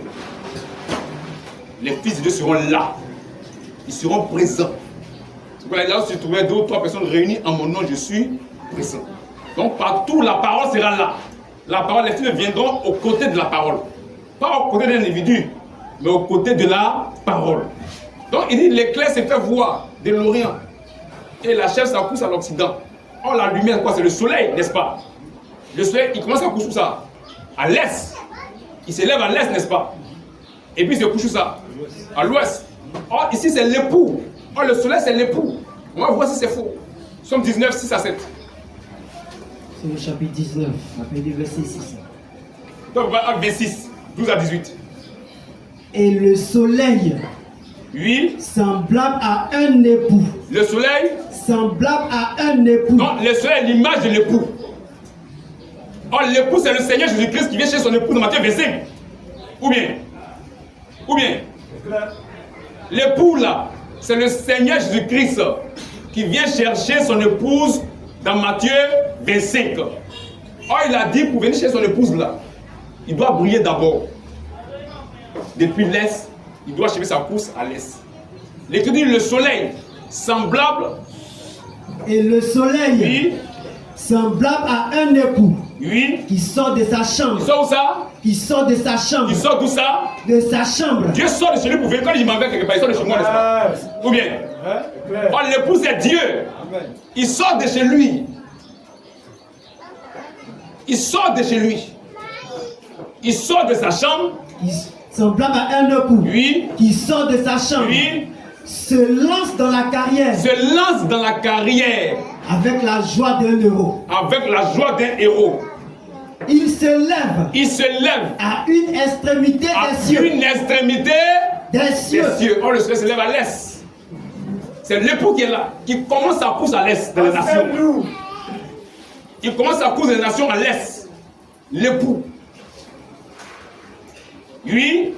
les fils de Dieu seront là. Ils seront présents. Là où se trouverait 2 ou 3 personnes réunies en mon nom, je suis présent. Donc partout, la parole sera là. La parole, les fils viendront aux côtés de la parole. Pas aux côtés d'un individu, mais aux côtés de la parole. Donc il dit, l'éclair s'est fait voir de l'Orient. Et la chèvre s'accouche à l'Occident. Or la lumière, quoi, c'est le soleil, n'est-ce pas? Le soleil, il commence à coucher où ça? À l'est. Il s'élève à l'est, n'est-ce pas? Et puis il se couche où ça? À l'ouest. Or ici c'est l'époux. Or le soleil c'est l'époux. On va voir si c'est faux. Somme 19, 6 à 7. C'est le chapitre 19, verset 6. Donc on va à 26, 12 à 18. Et le soleil, Oui. semblable à un époux. Le soleil. Semblable à un époux. Non, le soleil est l'image de l'époux. Or l'époux c'est le Seigneur Jésus-Christ qui vient chez son époux dans Matthieu 25. Ou bien l'époux là, c'est le Seigneur Jésus-Christ qui vient chercher son épouse dans Matthieu 25. Or il a dit pour venir chez son épouse là, il doit briller d'abord. Depuis l'est, il doit achever sa course à l'est. L'Écriture dit le soleil semblable. Et le soleil, Oui. semblable à un époux. Oui. Qui sort de sa chambre. Il sort où ça? Qui sort de sa chambre. Il sort d'où ça? De sa chambre. Dieu sort de chez lui pour venir. Quand il m'en va quelque part, il sort de chez moi, n'est-ce pas? Ou bien? Oh, l'époux c'est Dieu. Il sort de chez lui. Il sort de chez lui. Il sort de sa chambre. Semblable à un époux. Oui. Qui sort de sa chambre. Oui. Se lance dans la carrière. Se lance dans la carrière. Avec la joie d'un héros. Avec la joie d'un héros. Il se lève. Il se lève. À une extrémité des cieux. À une extrémité des cieux. Oh, le soleil se lève à l'est. C'est l'époux qui est là, qui commence sa course à l'est dans les nations. Il commence sa course des nations à l'est. L'époux. Oui.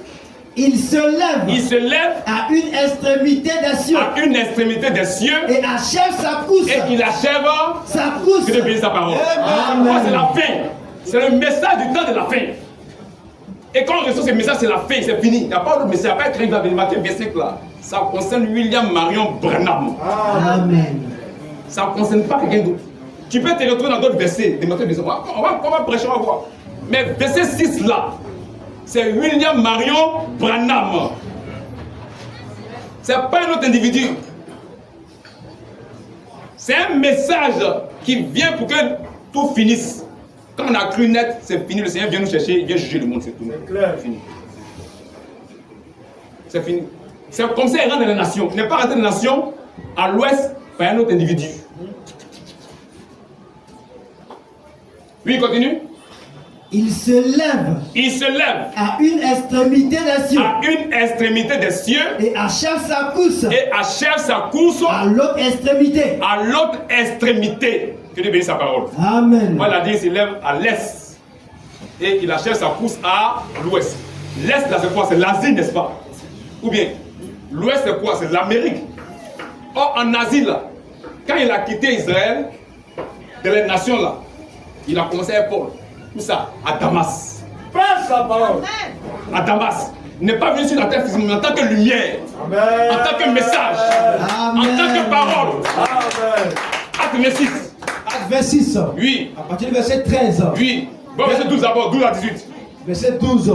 Il se lève. Il se lève à une extrémité des cieux. À une extrémité des cieux. Et achève sa course. Et il achève sa course. Que de bénir sa parole. C'est la fin. C'est le message du temps de la fin. Et quand on reçoit ce message, c'est la fin, c'est fini. Il n'y a pas d'autre message. Il n'y a pas écrit dans le Matthieu 25 là. Ça concerne William Marion Branham. Amen. Ça ne concerne pas quelqu'un d'autre. Tu peux te retrouver dans d'autres versets de Matthieu 25. On va prêcher, on va voir. Mais verset 6 là, c'est William Marion Branham. C'est pas un autre individu. C'est un message qui vient pour que tout finisse. Quand on a cru net, c'est fini. Le Seigneur vient nous chercher, il vient juger le monde, c'est tout. C'est clair. C'est fini. C'est fini. C'est comme ça qu'il rentre dans les nations. Il n'est pas rentré dans les nations à l'ouest par un autre individu. Oui, continue. Il se lève. Il se lève. À une extrémité des cieux. À une extrémité des cieux. Et achève sa course. Et achève sa course. À l'autre extrémité. À l'autre extrémité. Que Dieu bénisse sa parole. Amen. Moi, il a dit, il se lève à l'est. Et il achève sa course à l'ouest. L'est, là, c'est quoi? C'est l'Asie, n'est-ce pas? Ou bien, l'ouest, c'est quoi? C'est l'Amérique. Or, en Asie, là, quand il a quitté Israël, de les nations, là, il a commencé à Paul. Où ça? À Damas. Prêche la parole. À Damas. Il n'est pas venu sur la terre physiquement, mais en tant que lumière. Amen. En tant que message. Amen. En tant que parole. Amen. Acte 26. Acte 26. Oui. À partir du verset 13. Oui. Bon, verset 12 d'abord, 12 à 18. Verset 12.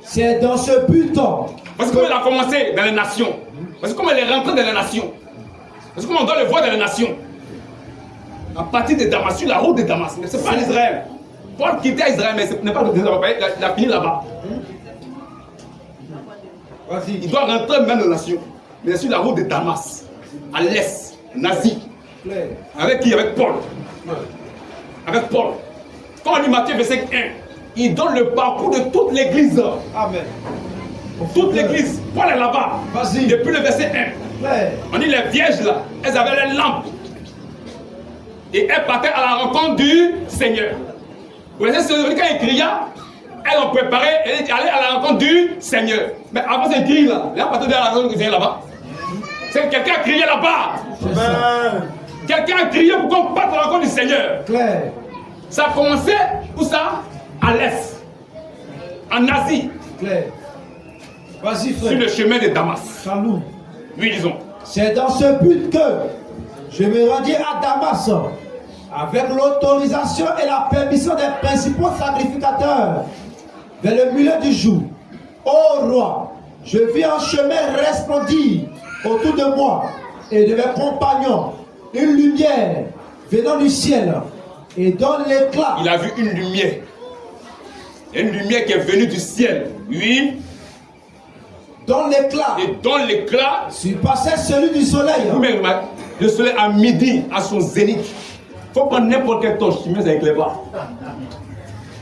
C'est dans ce but. Parce que comment il a commencé dans les nations. Parce que comment il est rentré dans les nations. Parce que comment on doit le voir dans les nations. À partir de Damas, sur la route de Damas. C'est pas l'Israël. Paul quittait Israël, mais ce n'est pas l'Israël. Il a fini là-bas. Il doit rentrer même dans les nations. Mais sur la route de Damas. À l'est, en Asie. Avec qui? Avec Paul. Avec Paul. Quand on lit Matthieu 25, 1, il donne le parcours de toute l'église. Amen. Toute l'église. Paul est là-bas. Vas-y. Depuis le verset 1. On dit les vierges là, elles avaient les lampes. Et elles partaient à la rencontre du Seigneur. Vous voyez, quand il cria, elles ont préparé, elles allaient à la rencontre du Seigneur. Mais avant ces cris là, elles partaient à la rencontre du Seigneur là-bas. C'est que quelqu'un a crié là-bas. Quelqu'un a crié pour qu'on parte à la rencontre du Seigneur. Claire. Ça a commencé, où ça? à l'est, en Asie, Claire. Vas-y, sur frère. le chemin de Damas. Khalou. Oui, disons. C'est dans ce but que je me rendis à Damas avec l'autorisation et la permission des principaux sacrificateurs vers le milieu du jour. Ô roi, je vis un chemin resplendir autour de moi et de mes compagnons, une lumière venant du ciel et donne l'éclat. Il a vu une lumière. Une lumière qui est venue du ciel. Oui. Dont l'éclat Et dont l'éclat, surpassait celui du soleil. vous-même, le soleil à midi, à son zénith. Il faut prendre n'importe quelle torche, tu mets ça éclaire pas.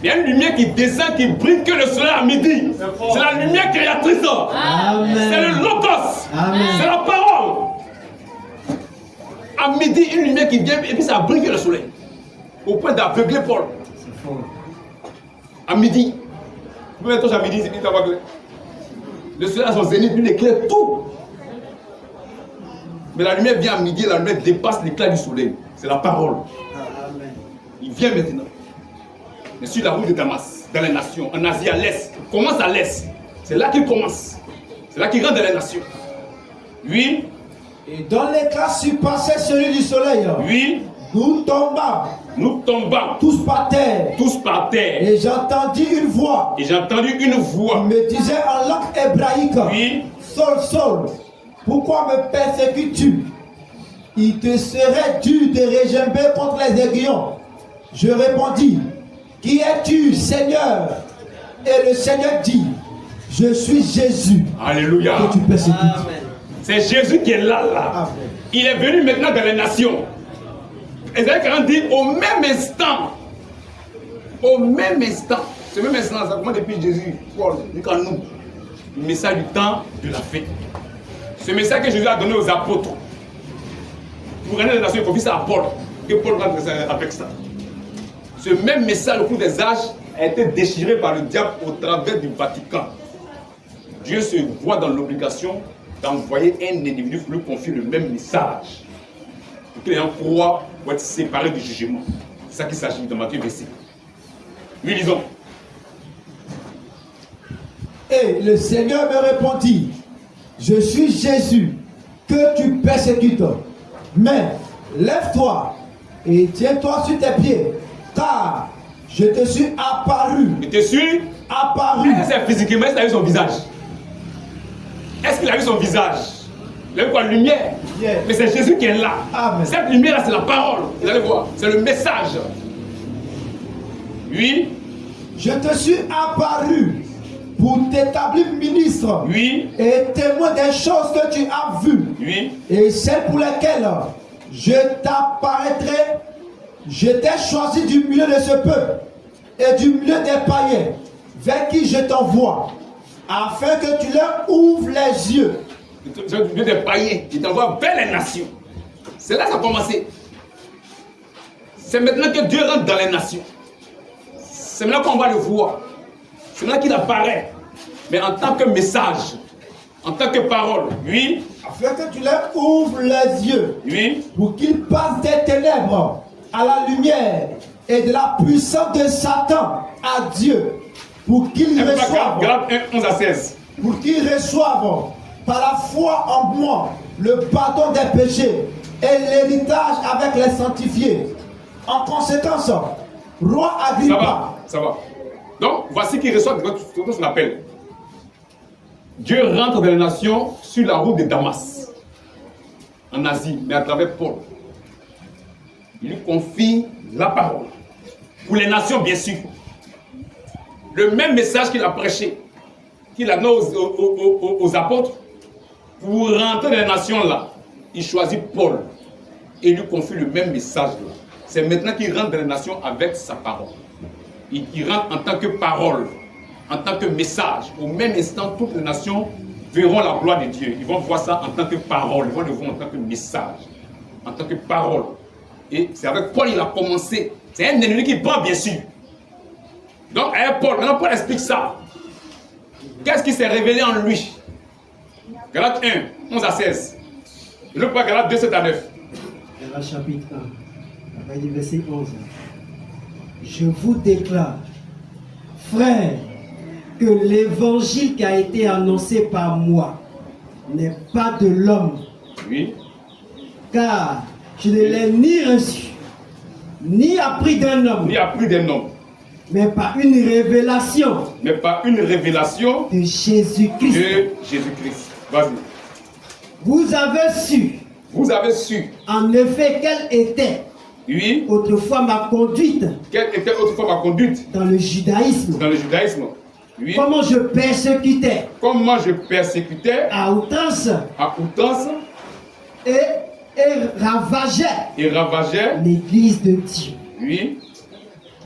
Il y a une lumière qui descend, qui brille que le soleil à midi. C'est la lumière créatrice. Amen. C'est le logos. Amen. C'est la parole. À midi, une lumière qui vient et puis ça brille que le soleil. Au point d'aveugler Paul. C'est fort. À midi. Tu peux mettre torche à midi, c'est qui t'a aveuglé. Le soleil à son zénith, lui, il éclaire tout. Mais la lumière vient à midi, la lumière dépasse l'éclat du soleil. C'est la parole. Amen. Il vient maintenant. Mais sur la route de Damas, dans les nations, en Asie à l'est, il commence à l'est. C'est là qu'il commence. C'est là qu'il rentre dans les nations. Oui, Et dont l'éclat surpassait celui du soleil. oui, Nous tombâmes nous tombons tous par terre. tous par terre. Et j'entendis une voix Et j'ai entendu une qui voix. me disait en langue hébraïque, Oui, Saul, Saul, pourquoi me persécutes-tu? Il te serait dû de régimber contre les aiguillons. Je répondis, qui es-tu, Seigneur? Et le Seigneur dit, je suis Jésus alléluia. que tu persécutes. Amen. C'est Jésus qui est là, là. Amen. Il est venu maintenant dans les nations. Ésaïe 40 dit, au même instant, ce même instant, ça commence depuis Jésus, Paul, jusqu'à nous, le message du temps de la fin. Ce message que Jésus a donné aux apôtres, pour gagner les nations, il confie ça à Paul, que Paul rentre avec ça. Ce même message au cours des âges a été déchiré par le diable au travers du Vatican. Dieu se voit dans l'obligation d'envoyer un individu pour lui confier le même message. Pour que les gens croient pour être séparés du jugement. C'est ça qu'il s'agit dans Matthieu 25. Oui, lisons. Et le Seigneur me répondit, je suis Jésus que tu persécutes. Mais lève-toi et tiens-toi sur tes pieds, car je te suis apparu. Il te suit. Apparu. Est-ce que c'est physiquement, est-ce qu'il a vu son visage? Est-ce qu'il a vu son visage? Il a vu quoi? Lumière. Yeah. Mais c'est Jésus qui est là. Amen. Cette lumière-là, c'est la parole. Vous allez voir. C'est le message. Oui. Je te suis apparu pour t'établir ministre Oui. et témoin des choses que tu as vues Oui. et celles pour lesquelles je t'apparaîtrai. Je t'ai choisi du milieu de ce peuple et du milieu des païens vers qui je t'envoie, afin que tu leur ouvres les yeux. C'est du milieu des païens. Il t'envoie vers les nations. C'est là que ça a commencé. C'est maintenant que Dieu rentre dans les nations. C'est maintenant qu'on va le voir. C'est maintenant qu'il apparaît. Mais en tant que message, en tant que parole. Oui. Afin que tu leur ouvres les yeux, Oui. pour qu'ils passent des ténèbres à la lumière et de la puissance de Satan à Dieu, pour qu'ils reçoivent, Galates 1, 11 à 16. pour qu'ils reçoivent par la foi en moi le pardon des péchés et l'héritage avec les sanctifiés. En conséquence, roi Agrippa, Ça va. Donc, voici qu'il reçoit ce qu'on appelle. Dieu rentre dans les nations sur la route de Damas, en Asie, mais à travers Paul. Il lui confie la parole. Pour les nations, bien sûr. Le même message qu'il a prêché, qu'il a donné aux apôtres, pour rentrer dans les nations là, il choisit Paul et lui confie le même message là. C'est maintenant qu'il rentre dans les nations avec sa parole. Il rentre en tant que parole, en tant que message. Au même instant, toutes les nations verront la gloire de Dieu. Ils vont voir ça en tant que parole, ils vont le voir en tant que message, en tant que parole. Et c'est avec Paul qu'il a commencé. C'est un ennemi qui prend, bien sûr. Donc, avec Paul, maintenant Paul explique ça. Qu'est-ce qui s'est révélé en lui? Galates 1, 11 à 16. Et le point Galates 2, 7 à 9. Galates chapitre 1, à partir du verset 11. Je vous déclare frère, que l'évangile qui a été annoncé par moi n'est pas de l'homme. Oui. Car je ne l'ai ni reçu, ni appris d'un homme, Ni appris d'un homme, mais par une révélation mais par une révélation de Jésus-Christ. de Jésus-Christ. Vas-y. Vous avez su, Vous avez su, en effet, quelle était oui, autrefois ma conduite quelle était autrefois ma conduite dans le judaïsme. dans le judaïsme. Oui. Comment je persécutais Comment je persécutais à outrance à outrance et ravageais et ravageais. l'église de Dieu. Oui,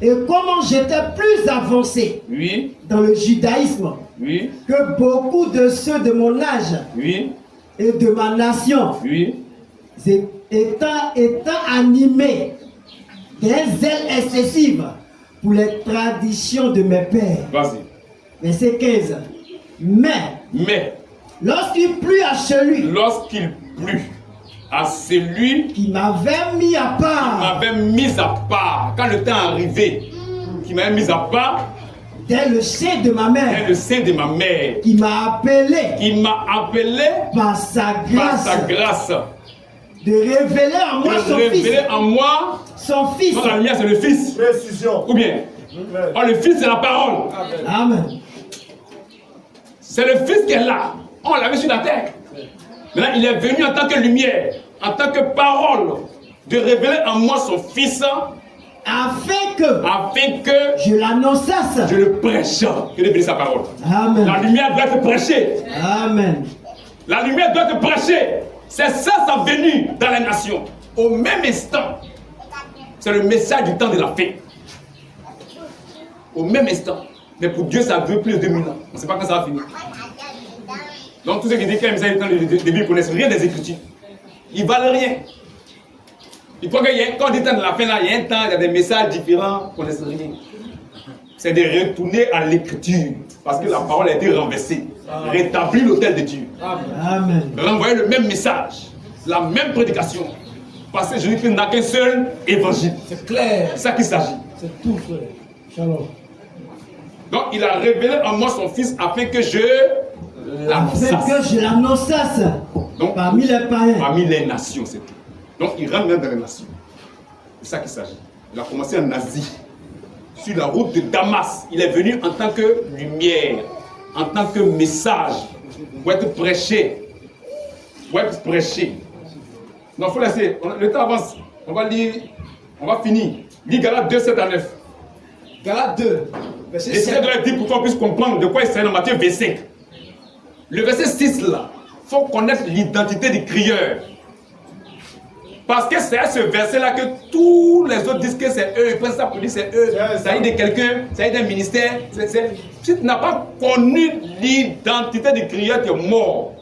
Et comment j'étais plus avancé oui, dans le judaïsme oui, que beaucoup de ceux de mon âge oui, et de ma nation, oui, étant animés d'un zèle excessif pour les traditions de mes pères. vas-y. Verset 15. Mais lorsqu'il plut à celui Lorsqu'il plut à celui qui m'avait mis à part m'avait mis à part, quand le temps arrivé, qui m'avait mis à part, dès le sein de ma est mère, le sein de ma mère, qui m'a appelé qui m'a appelé par sa par grâce sa grâce, de révéler en moi de son fils. révéler en moi, Son fils. dans la lumière c'est le Fils, Précision. ou bien, oh, le Fils c'est la parole, Amen. c'est le Fils qui est là, on l'a vu sur la terre. Maintenant il est venu en tant que lumière, en tant que parole, de révéler en moi son Fils, Afin que je l'annonçasse. je le prêche, que révéler sa parole. Amen. La lumière doit être prêchée. Amen. La lumière doit être prêchée. C'est ça sa venue dans les nations. Au même instant, c'est le message du temps de la fin. Au même instant. Mais pour Dieu, ça veut plus de 2000 ans. On ne sait pas quand ça va finir. Donc tous ceux qui disent qu'il y a un message du temps de début, ils ne connaissent rien des Écritures. Ils ne valent rien. Ils croient qu'il y a, quand on dit temps de la fin, là, il y a un temps, il y a des messages différents, ils ne connaissent rien. C'est de retourner à l'Écriture. Parce que la parole a été renversée. Rétablir l'autel de Dieu. Amen. Renvoyer le même message, la même prédication. Parce que Jésus-Christ n'a qu'un seul évangile. C'est clair. C'est ça qu'il s'agit. C'est tout, frère. Shalom. Donc il a révélé en moi son Fils afin que je Afin l'annonçasse. que je l'annonçasse Donc, parmi les païens. parmi les nations, c'est tout. Donc il rentre même dans les nations. C'est ça qu'il s'agit. Il a commencé en Asie. Sur la route de Damas, il est venu en tant que lumière, en tant que message, pour être prêché. Pour être prêché. Non, il faut laisser. Le temps avance. On va lire, on va finir. Lis Galates 2, 7 à 9. Galates 2, verset J'essaie 7. de le dire pour qu'on puisse comprendre de quoi il s'agit dans Matthieu 25. Le verset 6 là, il faut connaître l'identité du crieur. Parce que c'est à ce verset-là que tous les autres disent que c'est eux, ils prennent ça pour dire c'est eux. Ça y est de quelqu'un, ça y est d'un ministère. Si tu n'as pas connu l'identité du crieur, tu es mort.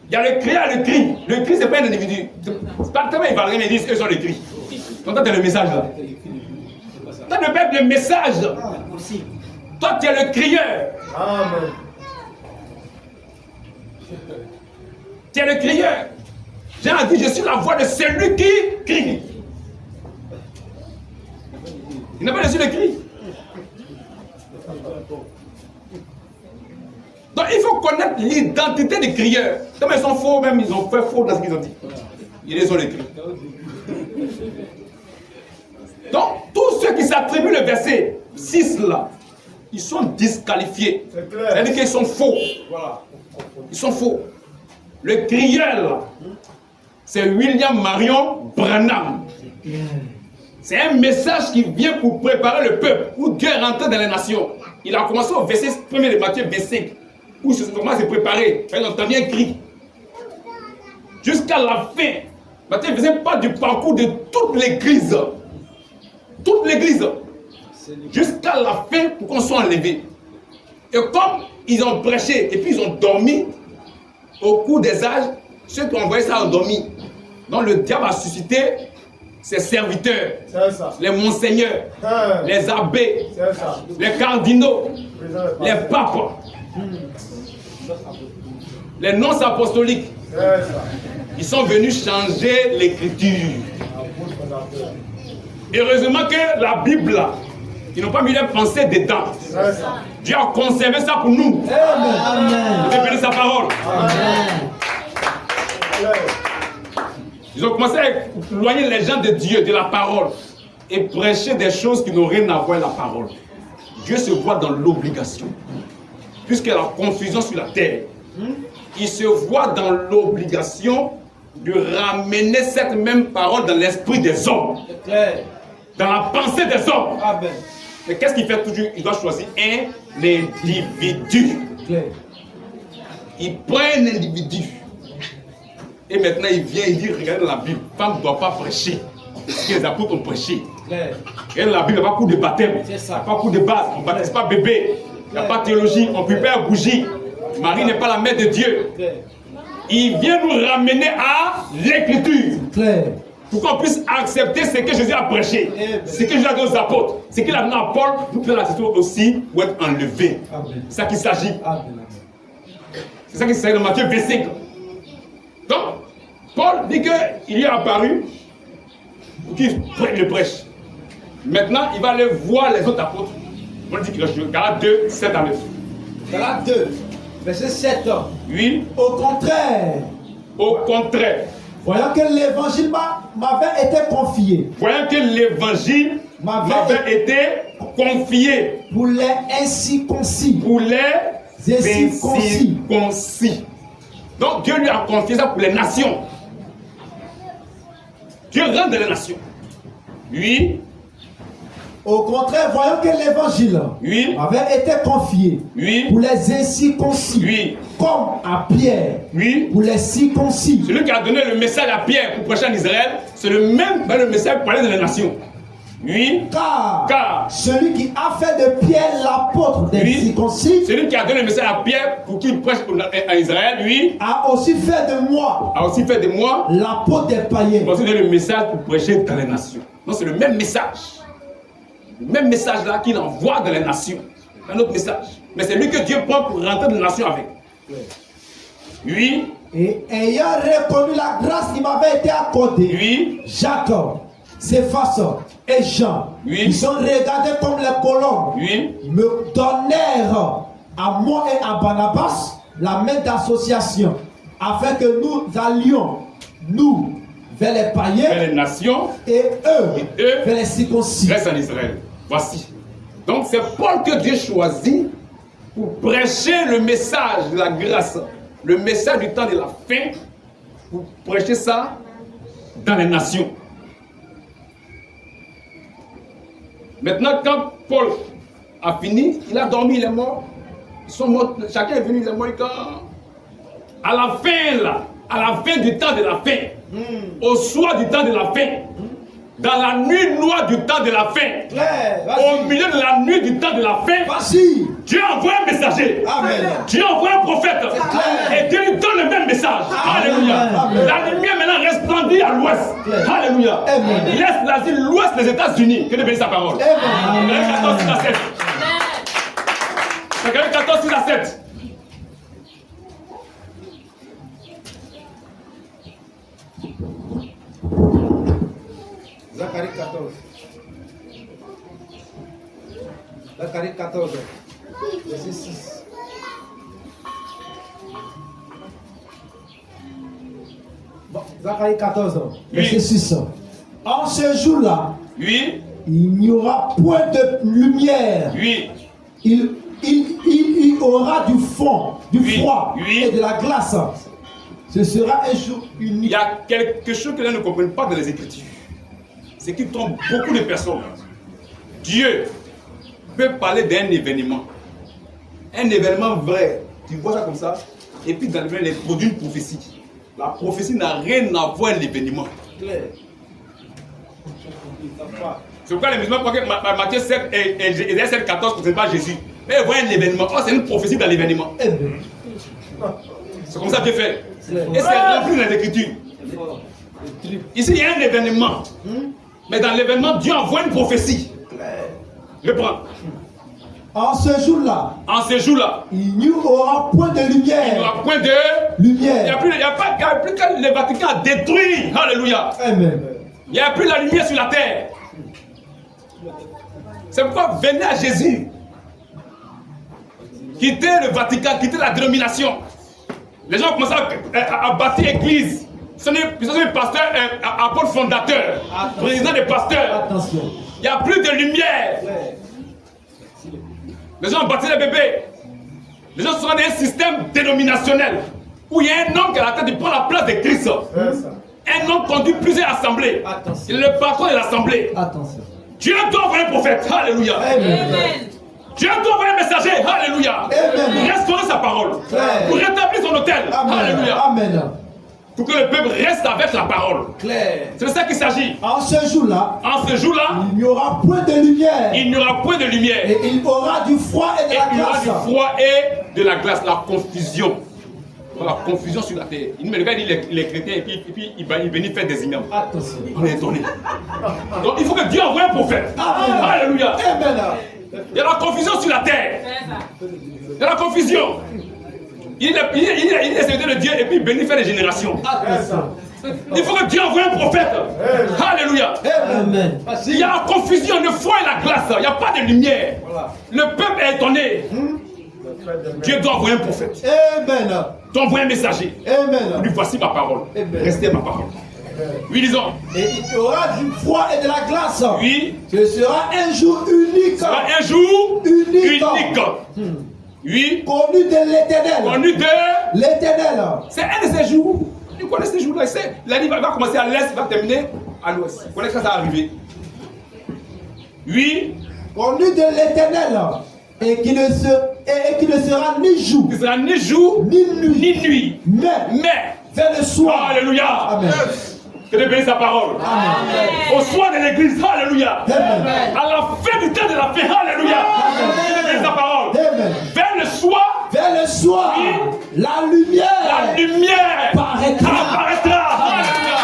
Il y a le crieur et le cri. Le cri, ce n'est pas un individu. C'est pas tellement ils valent rien, mais ils disent eux sont le cri. Donc toi, tu es le message là. Toi, tu peux être le message. Toi, tu es le crieur. Amen. Tu es le crieur. Jean a dit, je suis la voix de celui qui crie. Il n'a pas reçu le cri. Donc il faut connaître l'identité des crieurs. Comme ils sont faux, même ils ont fait faux dans ce qu'ils ont dit. Ils les ont écrits. Donc tous ceux qui s'attribuent le verset 6 là, ils sont disqualifiés. C'est-à-dire qu'ils sont faux. Ils sont faux. Le crieur là, c'est William Marion Branham. C'est un message qui vient pour préparer le peuple, où Dieu est rentré dans les nations. Il a commencé au verset 1 de Matthieu 25, où il commence à se préparer. Il entendait un cri. Jusqu'à la fin, Matthieu faisait pas du parcours de toute l'église. Toute l'église. Jusqu'à la fin pour qu'on soit enlevé. Et comme ils ont prêché et puis ils ont dormi, au cours des âges, ceux qui ont envoyé ça ont dormi. Donc le diable a suscité ses serviteurs, les monseigneurs, les abbés, les cardinaux, les papes, les nonces apostoliques. Ils sont venus changer l'écriture. Heureusement que la Bible Ils n'ont pas mis leur pensée dedans. Dieu a conservé ça pour nous. Amen. Il a béni sa parole. Amen. Ils ont commencé à éloigner les gens de Dieu, de la parole, et prêcher des choses qui n'ont rien à voir avec la parole. Dieu se voit dans l'obligation. Puisqu'il y a la confusion sur la terre, il se voit dans l'obligation de ramener cette même parole dans l'esprit des hommes, dans la pensée des hommes. Amen. Mais qu'est-ce qu'il fait toujours? Il doit choisir un individu. Il prend un individu. Et maintenant il vient, il dit, regardez la Bible, femme ne doit pas prêcher. Parce que les apôtres ont prêché. Regardez la Bible, il n'y a pas cours de baptême. Il n'y a pas cours de base, on ne baptise pas bébé. Il n'y a pas de théologie, on ne peut pas bougie. Marie n'est pas la mère de Dieu. Il vient nous ramener à l'écriture. Pour qu'on puisse accepter ce que Jésus a prêché, ce que Jésus a donné aux apôtres, ce qu'il a donné à Paul, nous pouvons l'accepter aussi pour être enlevé. C'est ça qu'il s'agit. C'est ça qu'il s'agit dans Matthieu 25. Donc, Paul dit qu'il y est apparu pour qu'il le prêche. Maintenant, il va aller voir les autres apôtres. On dit qu'il est Galates 2, 7 à 9. Galates 2, verset 7. Oui. Au contraire, voyant que l'évangile m'avait été confié. Voyant que l'évangile m'avait été confié. Pour les incirconcis. Pour les incirconcis. Donc Dieu lui a confié ça pour les nations. Dieu rentre dans les nations. Oui. Au contraire, voyant que l'évangile avait été confié pour les incirconcis, comme à Pierre, pour les circoncis. Celui qui a donné le message à Pierre pour prêcher en Israël, c'est le même message pour parler dans les nations. Car celui qui a fait de Pierre l'apôtre des circoncis, celui qui a donné le message à Pierre pour qu'il prêche en Israël, a aussi fait de moi l'apôtre des païens. Il a aussi donné le message pour prêcher dans les nations. Donc c'est le même message. Le même message là qu'il envoie dans les nations. Un autre message. Mais c'est lui que Dieu prend pour rentrer dans les nations avec. Et ayant reconnu la grâce qui m'avait été accordée, Jacob, Céphas et Jean, qui sont regardés comme les colombes, me donnèrent à moi et à Barnabas la main d'association, afin que nous allions, nous, vers les païens, vers les nations, et eux vers les circoncis. Reste en Israël. Voici. Donc c'est Paul que Dieu choisit pour prêcher le message de la grâce, le message du temps de la fin, pour prêcher ça dans les nations. Maintenant, quand Paul a fini, il a dormi, il est mort. Ils sont morts, chacun est venu, il est mort. À la fin, là, à la fin du temps de la fin, au soir du temps de la fin, dans la nuit noire du temps de la fin, au milieu de la nuit du temps de la fin, Dieu envoie un messager. Amen. Dieu envoie un prophète. Et Dieu lui donne le même message. Alléluia. La lumière maintenant resplendit à l'ouest. Alléluia. L'est, l'Asie, l'ouest des États-Unis. Que Dieu bénisse sa parole. Zacharie 14, 6 à 7. Zacharie 14, 6 à 7. Zacharie 14. Zacharie 14, verset 6. Bon, Zacharie 14, verset 6. En ce jour-là, il n'y aura point de lumière. Il y aura du fond, du froid et de la glace. Ce sera un jour unique. Il y a quelque chose que les gens ne comprennent pas dans les Écritures. C'est qui trompe beaucoup de personnes. Dieu peut parler d'un événement. Un événement vrai. Tu vois ça comme ça. Et puis dans l'événement, il produit une prophétie. La prophétie n'a rien à voir avec l'événement. C'est pourquoi les musulmans croient que Matthieu 7 et Ésaïe 7, 14 ne concernent pas Jésus. Mais ils voient un événement. Oh, c'est une prophétie dans l'événement. C'est comme ça que Dieu fait. Et c'est rempli dans l'écriture. Ici, il y a un événement. Mais dans l'événement, Dieu envoie une prophétie. Reprends. En ce jour-là, il n'y aura point de lumière. Il n'y aura point de lumière. Il n'y a plus que le Vatican a détruit. Alléluia. Amen. Il n'y a plus la lumière sur la terre. C'est pourquoi venez à Jésus. Quittez le Vatican, quittez la dénomination. Les gens ont commencé à bâtir l'église. Ce sont des pasteurs, apôtres fondateurs, présidents des pasteurs. Attention. Il n'y a plus de lumière. Les gens ont bâti les bébés. Les gens sont dans un système dénominationnel où il y a un homme qui a la tête de prendre la place de Christ. Un homme conduit plusieurs assemblées. Attention. Il est le patron de l'assemblée. Attention. Dieu doit envoyer un prophète. Alléluia. Amen. Dieu doit envoyer un messager. Alléluia. Amen. Restaurer sa parole. Claire. Pour rétablir son hôtel. Amen. Alléluia. Amen. Pour que le peuple reste avec la parole. Claire. C'est de ça qu'il s'agit. En ce jour-là, En ce jour-là, il n'y aura point de lumière. il n'y aura point de lumière. Et il y aura du froid et de Et la il y aura glace. du froid et de la glace, la confusion. La confusion sur la terre. Mais le gars dit les chrétiens et puis il bénit faire des ignorants. Attention. On est étonné. Donc il faut que Dieu envoie un prophète. Amen. Alléluia. Amen. Il y a la confusion sur la terre. Il y a la confusion. Il est serviteur de Dieu et puis il bénit faire des générations. Attention. Il faut que Dieu envoie un prophète. Alléluia. Amen. Il y a la confusion, le froid et la glace. Il n'y a pas de lumière. Le peuple est étonné. Dieu doit envoyer un prophète. Amen. Doit envoyer un messager. Amen. Lui, voici ma parole. Amen. Restez ma parole. Oui, disons. Et il y aura du froid et de la glace. Oui. Ce sera un jour unique. Ce sera un jour Unique. Oui. Connu de l'éternel. Connu de. L'éternel. C'est un de ces jours. Tu connais ces jours-là. La nuit va commencer à l'est, va terminer à l'ouest. Tu connais quand ça va arriver. Oui. Connu de l'éternel. Et qui ne sera ni jour. Ce sera ni jour, Ni nuit. ni nuit. Mais. Vers le soir. Alléluia. Amen. Que Dieu bénisse sa parole. Amen. Au soir de l'église. Alléluia. Amen. À la fin du temps de la fin. Alléluia. Que Dieu bénisse sa parole. Amen. Vers le soir. Vers le soir. Oui. La lumière. La lumière Apparaîtra. Alléluia.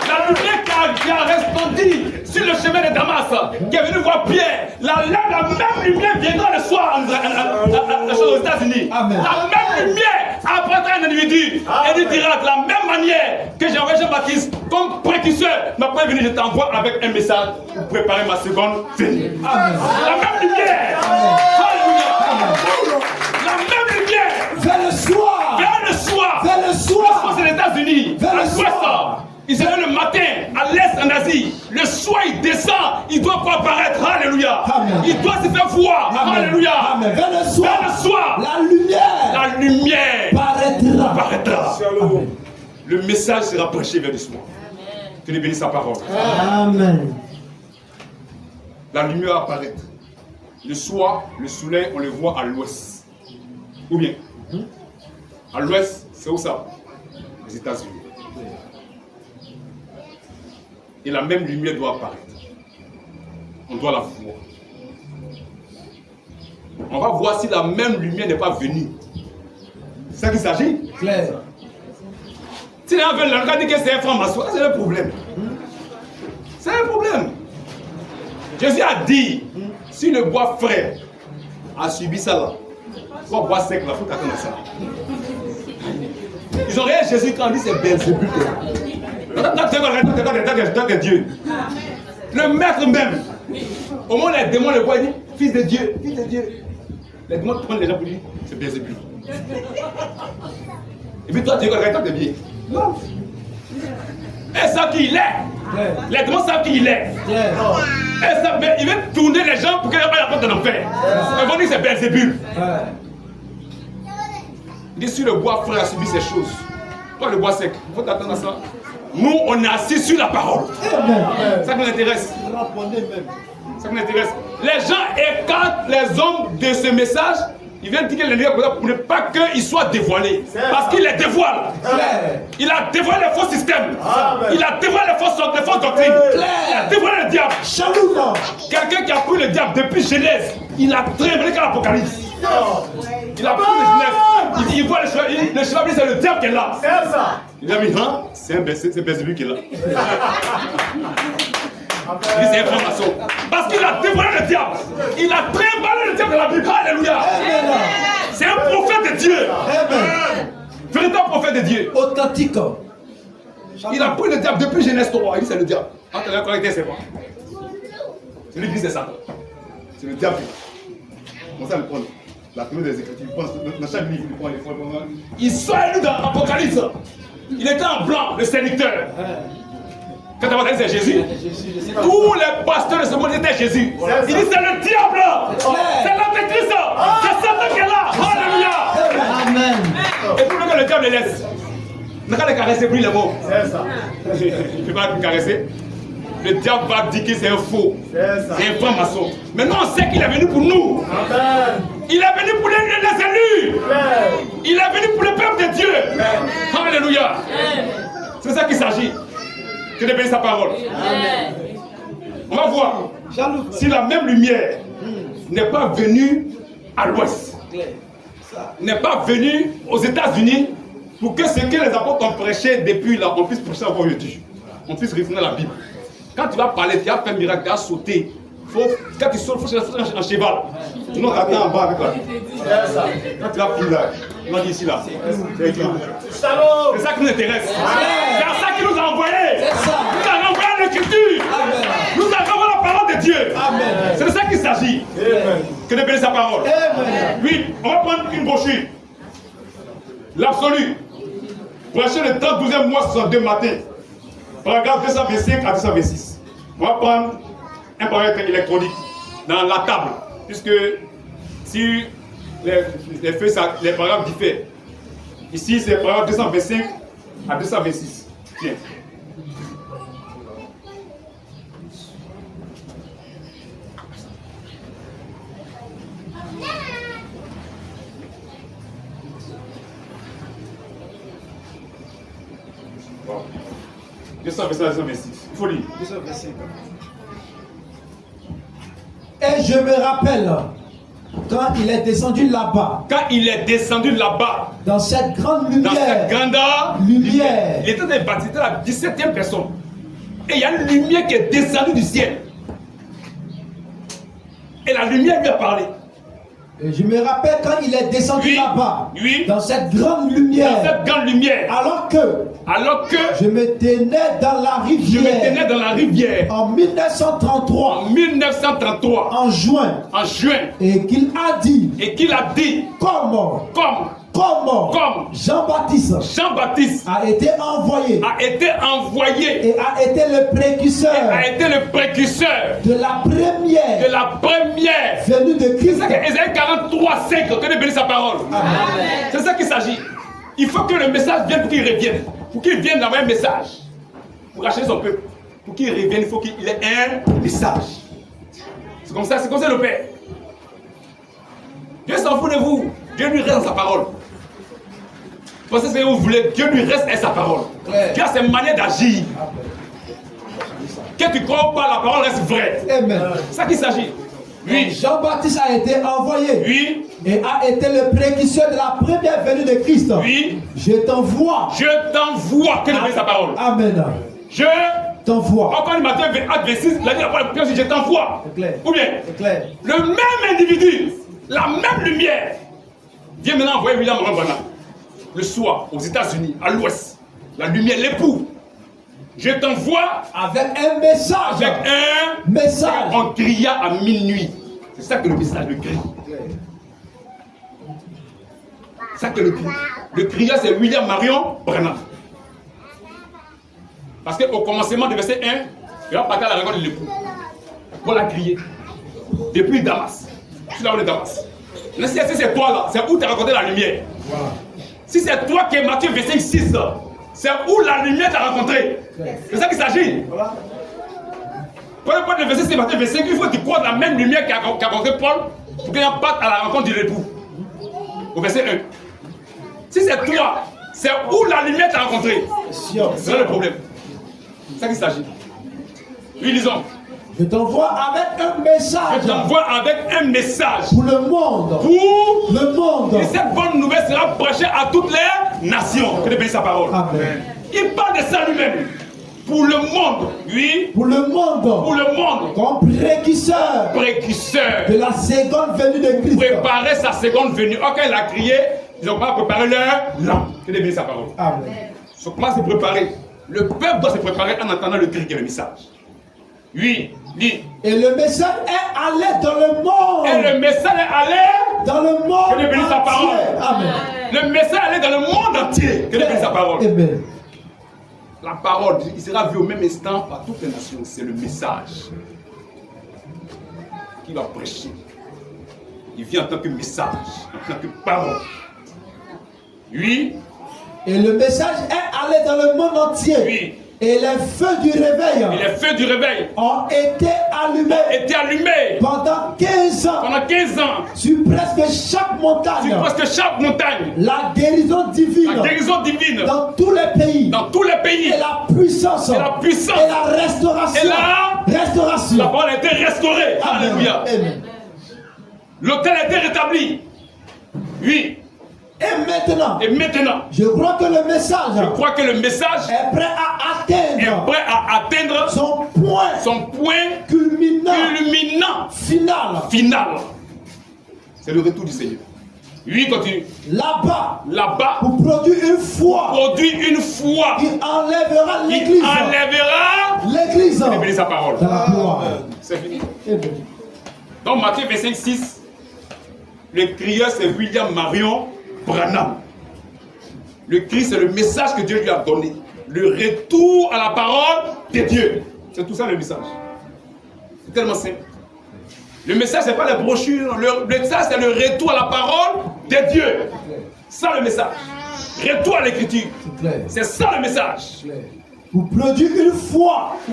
La lumière qui a resplendi sur le chemin de Damas, qui est venu voir Pierre. La même lumière viendra le soir aux États-Unis. Amen. La même lumière apparaîtra un individu. Et lui dira de la même manière que j'ai envoyé Jean-Baptiste comme précurseur. Ma première venue, je t'envoie avec un message pour préparer ma seconde venue. Amen. La même lumière. Alléluia. La même lumière. Vers le soir. Vers le soir. Vers le soir. C'est les États-Unis. Vers le À l'ouest. soir. Il se lève le matin, à l'est en Asie. Le soir, il descend. Il doit pas apparaître. Alléluia. Amen. Il doit se faire voir. Amen. Alléluia. Amen. Vers le soir. Vers le soir. La lumière. La lumière Paraîtra. apparaîtra. Le message sera prêché vers le soir. Que Dieu bénisse sa parole. Amen. La lumière apparaît. Le soir, le soleil, on le voit à l'ouest. Ou bien, à l'ouest, c'est où ça? Les États-Unis. Et la même lumière doit apparaître. On doit la voir. On va voir si la même lumière n'est pas venue. C'est ça qu'il s'agit. Claire. Si les gens veulent l'encore dire que c'est un franc-maçon, c'est un problème. C'est un problème. Jésus a dit, si le bois frais a subi ça là, soit bois sec là, il faut t'attendre à ça. Ils ont rien Jésus quand il dit c'est Belzébul. T'es Dieu. Le maître même, au moment où les démons le voient, il dit, fils de Dieu, fils de Dieu. Les démons prennent les gens pour dire, c'est Belzébul. Et puis toi, tu regardes, t'es bien. Non. Ils savent qui il est. Les démons savent qui il est. Claire. Mais ils veulent tourner les gens pour qu'ils n'aient pas la porte de l'enfer. Ils vont dire que c'est Belzébul. Il dit si le bois frais a subi ces choses, toi le bois sec, il faut t'attendre à ça. Nous, on est assis sur la parole. C'est ça qui nous intéresse. Ça qui nous intéresse. Les gens écartent les hommes de ce message. Ils viennent dire que les liens pour ne pas qu'ils soient dévoilés. Parce qu'il les dévoile. Il a dévoilé les faux systèmes. Il a dévoilé les fausses doctrines. Il a dévoilé le diable. Quelqu'un qui a pris le diable depuis Genèse, il a trémolé qu'à l'Apocalypse. Il a pris le Genèse. Il voit le cheval, c'est le diable qui est là. Il a mis, hein? C'est Belzébul qui est là. Il dit c'est un franc-maçon. Parce qu'il a dévoilé le diable. Il a trimballé le diable de la Bible. Alléluia. C'est un prophète de Dieu. Véritable prophète de Dieu. Authentique. Il a pris le diable depuis Genèse 3. Il dit c'est le diable. Entre la correcte, c'est quoi? Celui qui dit c'est Satan. C'est le diable. On sait le prendre. La première des Écritures, il prend dans chaque livre, il prend les fois. Ils sont élus dans l'Apocalypse. Il était en blanc, le séducteur. Quand tu vas dire c'est Jésus, tous les pasteurs de ce monde étaient Jésus. Il dit c'est le diable, c'est l'antéchrist, c'est Satan qui est là. Alléluia. Amen. Et pour que le diable les laisse, n'a qu'à les caresser plus les mots. C'est ça. Il ne peut pas le caresser. Le diable va dire que c'est un faux, c'est un franc-maçon. Mais nous on sait qu'il est venu pour nous. Amen. Il est venu pour les élus. Il est venu pour le peuple de Dieu. Alléluia. C'est ça qu'il s'agit. Que de bénir sa parole. Amen. On va voir si la même lumière n'est pas venue à l'ouest, n'est pas venue aux États-Unis pour que ce que les apôtres ont prêché depuis là, on puisse prêcher encore aujourd'hui. On puisse référer la Bible. Quand tu vas parler, tu as fait un miracle, tu as sauté. Quand tu sautes, il faut un cheval. Sinon, tu attends en bas avec là. C'est ça. Quand tu vas finir là, on dit ici là. C'est écrit. Salaud. C'est ça qui nous intéresse. C'est à ça qu'il nous a envoyé. Nous a envoyé l'écriture. Nous a envoyé la parole de Dieu. C'est de ça qu'il s'agit. Que de bénir sa parole. Oui, on va prendre une brochure. L'absolu. Prêcher le 32e mois 62 matin. Paragraphe 225 à 226. On va prendre un paragraphe électronique dans la table. Puisque si les feuilles, les paragraphes diffèrent. Ici, c'est paragraphe 225 à 226. Tiens. Bon. 225 à 226. Il faut lire. 225. Et je me rappelle quand il est descendu là-bas, Quand il est descendu là-bas, dans cette grande dans cette lumière, grande lumière. il était baptisé la 17e personne. Et il y a une lumière qui est descendue du ciel. Et la lumière lui a parlé. Et je me rappelle quand il est descendu Oui, là-bas, oui. dans cette grande Dans lumière, cette grande lumière. alors que Alors que je me tenais dans la je me tenais rivière dans la rivière en 1933, en 1933, en juin, en juin, et qu'il a dit et qu'il a dit comment comme Jean-Baptiste Jean-Baptiste a été envoyé a été envoyé et a été le précurseur a été le précurseur de la première de la première. venue de C'est Christ. ça que Ésaïe 43, 5, que Dieu bénisse sa parole. C'est ça qu'il s'agit. Il faut que le message vienne pour qu'il revienne. Pour qu'il vienne d'envoyer un message. Pour racheter son peuple. Pour qu'il revienne, il faut qu'il ait un message. C'est comme ça le Père. Dieu s'en fout de vous. Dieu lui reste dans sa parole. Pensez ce que vous voulez, Dieu lui reste à sa parole. Dieu a ses manières d'agir. Que tu crois ou pas, la parole reste vraie. Amen. C'est ça qu'il s'agit. Oui. Jean-Baptiste a été envoyé Oui. et a été le précurseur de la première venue de Christ. Oui. Je t'envoie. Je t'envoie. Que Dieu bénisse sa parole. Amen. Je T'envoie. encore le matin, acte 26, il a dit après la je t'envoie. C'est clair. Ou bien, C'est clair. le même individu, la même lumière, vient maintenant envoyer William Branham le soir aux États-Unis, à l'ouest. La lumière, l'époux. Je t'envoie Avec un message. avec un message. On cria à minuit. C'est ça que le message, le cri. C'est ça que le cri. Le crieur, c'est William Marion Branham. Parce qu'au commencement du verset 1, il va partir à la rencontre de l'époux. Pour la crier. Depuis Damas. Je suis là où est Damas. Mais si c'est toi là, c'est où tu as rencontré la lumière. Si c'est toi qui es Matthieu 25, 6, c'est où la lumière t'a rencontré. C'est ça qu'il s'agit. Pour le point de verset 6, Matthieu 25, il faut que tu crois la même lumière qu'a rencontré Paul pour qu'il parte à la rencontre de l'époux. Au verset 1. Si c'est toi, c'est où la lumière t'a rencontré. C'est ça le problème. C'est ça qu'il s'agit. Oui, lisons. Je t'envoie avec un message. Je t'envoie avec un message. Pour le monde. Pour le monde. Et cette bonne nouvelle sera prêchée à toutes les nations. Que Dieu bénisse sa parole. Amen. Il parle de ça lui-même. Pour le monde, oui. Pour le monde. Pour le monde. Comme précurseur. Précurseur. De la seconde venue de Christ. Préparer sa seconde venue. Oh, quand il a crié, ils n'ont pas préparé leur lampe. Que Dieu bénisse sa parole. Amen. So, comment se préparer? Le peuple doit se préparer en entendant le cri qui est le message. Oui, lis. Et le message est allé dans le monde. Et le message est allé. Dans le monde Que Dieu bénisse sa parole. entier. Amen. Le message est allé dans le monde entier. Que Dieu bénisse sa parole. Amen. La parole, il sera vu au même instant par toutes les nations. C'est le message qu'il va prêcher. Il vient en tant que message, en tant que parole. Oui. Et le message est allé dans le monde entier. Oui. Et les feux du réveil Et les feux du réveil ont été allumés étaient allumés pendant 15 ans pendant 15 ans sur presque chaque montagne. sur presque chaque montagne. La guérison divine La guérison divine dans tous les pays. dans tous les pays. Et la puissance. Et la puissance. Et la restauration. Et la restauration. parole a été restaurée. Amen. Alléluia. Amen. L'autel a été rétabli. Oui. Et maintenant, je crois que le message le message est prêt à atteindre son point culminant final. C'est le retour du Seigneur. Oui, continue. Là-bas, vous produit une foi qui enlèvera l'église qui bénisse sa parole. dans la gloire. C'est fini. Amen. Donc Matthieu 25, 6, le crieur c'est William Marion Branham. Le cri c'est le message que Dieu lui a donné. Le retour à la parole de Dieu. C'est tout ça le message. C'est tellement simple. Le message c'est pas les brochures. Le message c'est le retour à la parole de Dieu. Ça le message. Retour à l'écriture. C'est ça le message. Vous produit une foi qui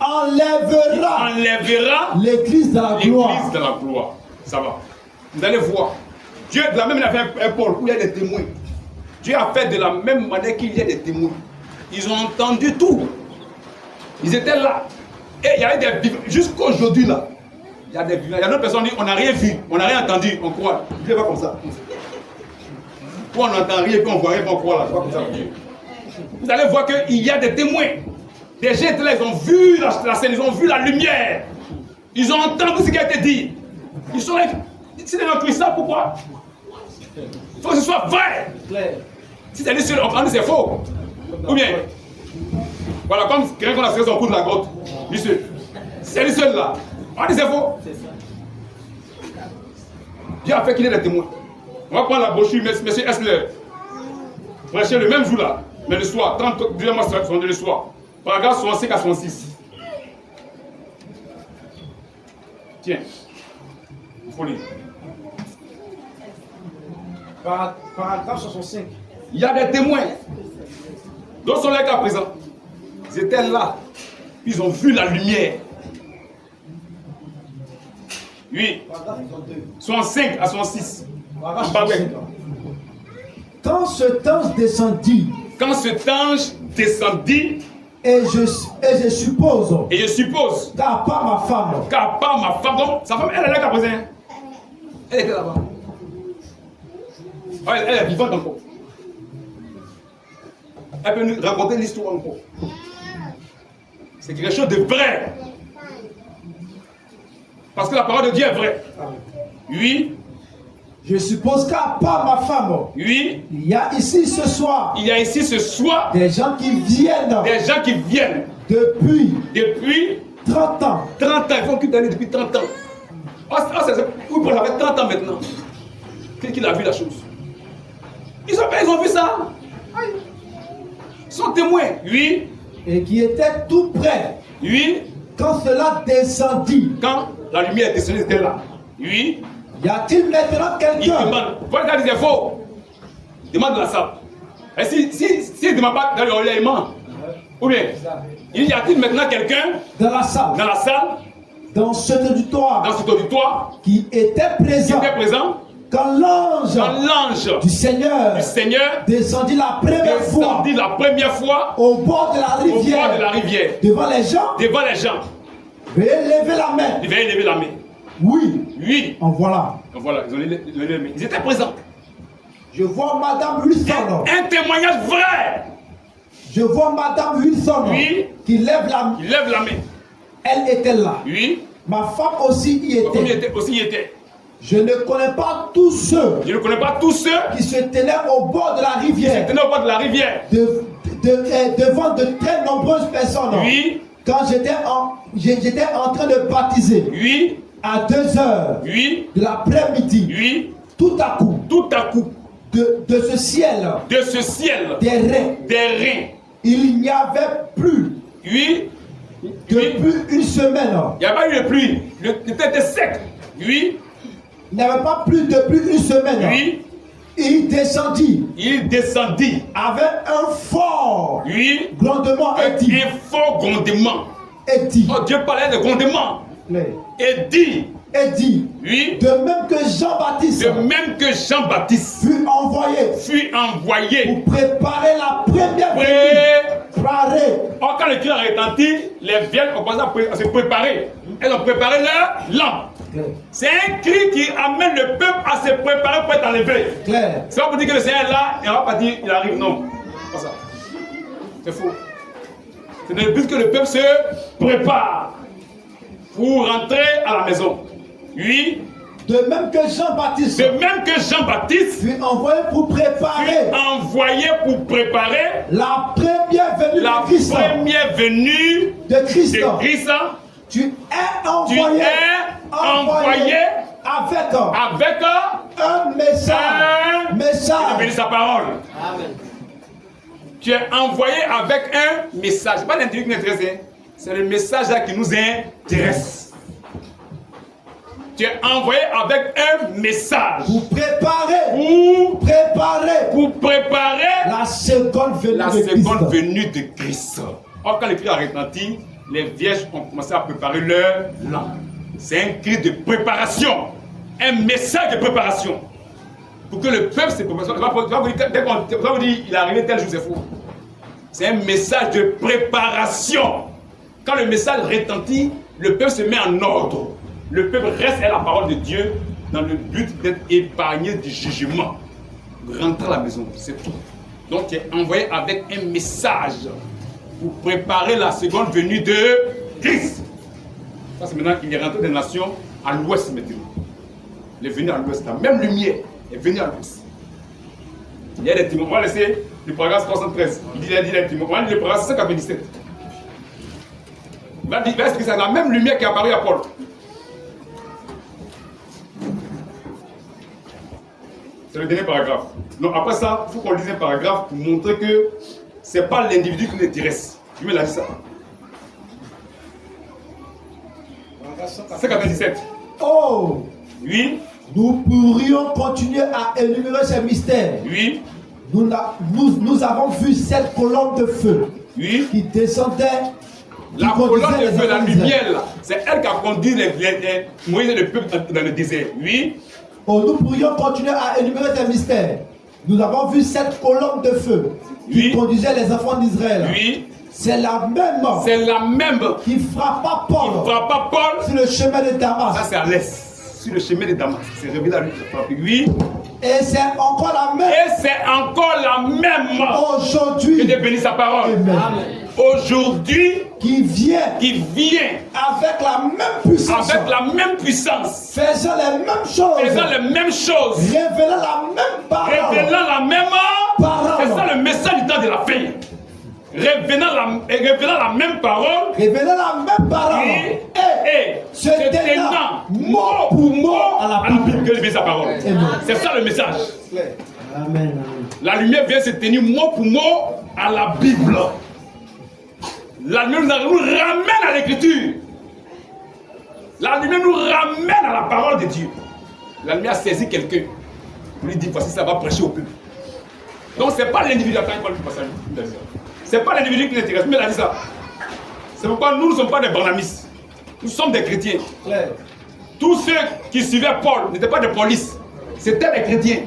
enlèvera l'église dans la gloire. Ça va. Vous allez voir. Dieu, de la même manière, a fait un pôle où il y a des témoins. Dieu a fait de la même manière qu'il y a des témoins. Ils ont entendu tout. Ils étaient là. Et il y avait des vivants. Jusqu'à aujourd'hui, là. Il y a des vivants. Il y a d'autres personnes qui disent on n'a rien vu, on n'a rien entendu, on croit. Dieu n'est pas comme ça. Ou on n'entend rien, puis on voit rien, puis on croit là. C'est pas comme ça. Vous allez voir qu'il y a des témoins. Des gens étaient là, ils ont vu la scène, ils ont vu la lumière. Ils ont entendu ce qui a été dit. Ils sont là. Si c'est dans ça, pourquoi? Il faut que ce soit vrai. Si c'est dit seul, on dit c'est faux. Ou bien, voilà, comme quelqu'un qu'on a serré son cou de la grotte. Monsieur, si c'est dit seul là, on dit c'est faux. Dieu a fait qu'il y ait des témoins. On va prendre la brochure, monsieur Esler. Prêcher le même jour là, mais le soir, 32 mois le soir. Paragraphe 65 à 66. Tiens, il faut lire. Paragraphe 65. Il y a des témoins. D'autres sont là qu'à présent. Ils étaient là. Ils ont vu la lumière. Oui. 65 à 66. Quand cet ange descendit. Et je suppose. Car pas ma femme. Donc, sa femme, elle est là qu'à présent. Elle était là-bas. Elle est vivante encore. Elle peut nous raconter l'histoire encore. C'est quelque chose de vrai. Parce que la parole de Dieu est vraie. Oui. Je suppose qu'à part ma femme, oui. Il y a ici ce soir des gens qui viennent depuis 30 ans. 30 ans, il faut qu'il t'aille depuis 30 ans. Oui, ça fait 30 ans maintenant qu'il a vu la chose. Ils ont vu ça. Ils sont témoins. Oui. Et qui étaient tout près. Oui. Quand cela descendit. Quand la lumière est descendue, c'était là. Oui. Y a-t-il maintenant quelqu'un? Il demande. Voilà, il dit c'est faux. Il demande dans la salle. Et si il ne demande pas dans le relais, il ment. Ou bien, y a-t-il maintenant quelqu'un dans la salle? Dans cet auditoire. Qui était présent. Quand l'ange du Seigneur descendit la première fois au bord de la rivière devant les gens. Veuillez lever la main. Oui. En voilà. Ils ont levé les mains. Ils étaient présents. Je vois Madame Wilson. Un témoignage vrai. Je vois Madame Wilson. Oui. Qui lève la main. Elle était là. Oui. Ma femme aussi y était. Je ne connais pas tous ceux. Qui se tenaient au bord de la rivière. Devant de très nombreuses personnes. Oui. quand j'étais en train de baptiser, Oui. à 2 heures Oui. de l'après-midi, Oui. tout à coup, de ce ciel, de ce ciel, des reins, il n'y avait plus, oui, depuis une semaine, il n'y a pas eu de pluie, le temps était sec, oui, il n'y avait pas plus depuis une semaine, oui, il descendit avec un fort oui, grondement et dit, un fort grondement, oh, Dieu parlait de grondement, et dit, de oui, même que Jean-Baptiste fut envoyé pour préparer la première venue. Oh, quand le cri a retenti, les vierges ont commencé à se préparer. Elles ont préparé leur lampe. C'est un cri qui amène le peuple à se préparer pour être enlevé. C'est pas pour dire que le Seigneur est là et on va pas dire il arrive, non. Pas ça. C'est faux. C'est le but que le peuple se prépare pour rentrer à la maison. Oui. De même que Jean-Baptiste fut envoyé pour préparer la première venue de Christ. Tu es envoyé avec un message. Il a béni sa parole. Amen. Tu es envoyé avec un message. Ce n'est pas l'individu qui nous intéresse, c'est le message là qui nous intéresse. Tu es envoyé avec un message pour préparer la seconde venue de Christ. Or, quand le cri a retenti, les vierges ont commencé à préparer leur lampe. C'est un cri de préparation, un message de préparation. Pour que le peuple se prépare. Tu vas vous dire, il est arrivé tel jour, c'est faux. C'est un message de préparation. Quand le message retentit, le peuple se met en ordre. Le peuple reste à la parole de Dieu dans le but d'être épargné du jugement. Rentrer à la maison, c'est tout. Donc tu es envoyé avec un message pour préparer la seconde venue de Christ. Ça c'est maintenant qu'il est rentré des nations à l'ouest maintenant. Il est venu à l'ouest, la même lumière est venue à l'ouest. Il y a des témoins, on va laisser le paragraphe 73. Il dit les témoins, on va lire le paragraphe 597. Il va expliquer ça, la même lumière qui est apparue à Paul. C'est le dernier paragraphe. Donc après ça, il faut qu'on lise un paragraphe pour montrer que ce n'est pas l'individu qui nous intéresse. Je vais la dire ça. 597. Oh! Oui. Nous pourrions continuer à énumérer ces mystères. Oui. Nous avons vu cette colonne de feu. Oui. Qui descendait. La colonne de feu, la lumière là, c'est elle qui a conduit Moïse et le peuple dans le désert. Oui. Oh, nous pourrions continuer à énumérer ces mystères. Nous avons vu cette colonne de feu qui conduisait les enfants d'Israël. Oui. C'est la même qui frappa Paul sur le chemin de Damas. Ça c'est à l'est. Sur le chemin de Damas. C'est révélé à lui. Oui. Et c'est encore la même. Aujourd'hui. Que Dieu bénisse sa parole. Amen. Aujourd'hui. Qui vient. Avec la même puissance. Faisant les mêmes choses. Révélant la même parole. C'est ça le message du temps de la fin. Révélant la même parole. Et se tenant mot pour mot à la Bible. Que Dieu bénisse sa parole. C'est ça le message. Amen. La lumière vient se tenir mot pour mot à la Bible. La lumière nous ramène à l'écriture. La lumière nous ramène à la parole de Dieu. La lumière saisit quelqu'un. On lui dit, voici, ça va prêcher au peuple. Donc, ce n'est pas l'individu. Attends, il parle du passage. Ce n'est pas l'individu qui nous intéresse. Mais il a dit ça. C'est pourquoi nous ne sommes pas des barnamistes. Nous sommes des chrétiens. Tous ceux qui suivaient Paul n'étaient pas des polices. C'était des chrétiens.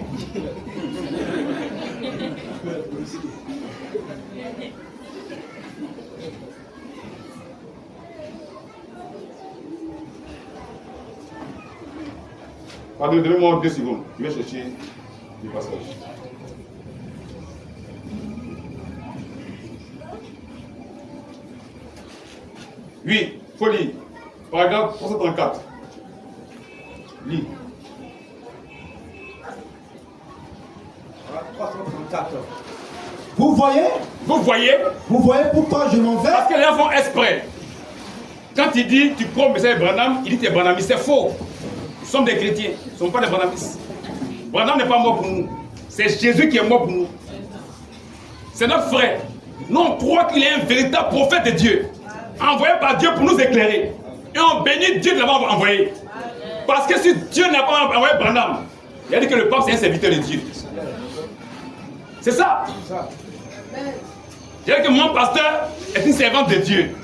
Pardon, donnez-moi 2 secondes. Je vais chercher le passage. Oui, il faut lire. Paragraphe 334. Lis. 334. Vous voyez pourquoi je m'en vais? Parce que les gens font exprès. Quand il dit tu crois au message de Branham, il dit tu es Branhamiste, c'est faux. Nous sommes des chrétiens, nous ne sommes pas des Branhamistes. Branham n'est pas mort pour nous. C'est Jésus qui est mort pour nous. C'est notre frère. Nous on croit qu'il est un véritable prophète de Dieu, envoyé par Dieu pour nous éclairer. Et on bénit Dieu de l'avoir envoyé. Parce que si Dieu n'a pas envoyé Branham, il a dit que le pape c'est un serviteur de Dieu. C'est ça. Il a dit que mon pasteur est une servante de Dieu.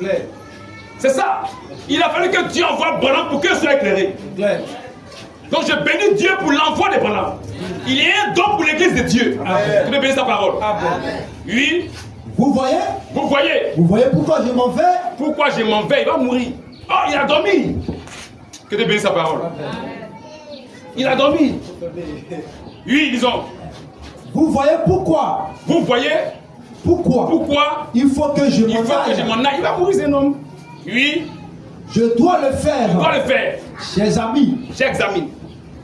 C'est ça. Il a fallu que Dieu envoie Branham pour qu'il soit éclairé. Donc je bénis Dieu pour l'envoi de Branham. Il est un don pour l'église de Dieu. Je vais bénir sa parole. Oui. Vous voyez? Vous voyez? Vous voyez pourquoi je m'en vais? Pourquoi je m'en vais? Il va mourir. Oh, il a dormi. Que Dieu bénisse sa parole. Il a dormi. Oui, disons. Vous voyez pourquoi? Vous voyez? Pourquoi? Pourquoi? Il faut que je Il m'en faut que je aille. m'en aille. Il va mourir, c'est un homme. Oui. Je dois le faire. Je dois le faire. Chers amis, J'examine.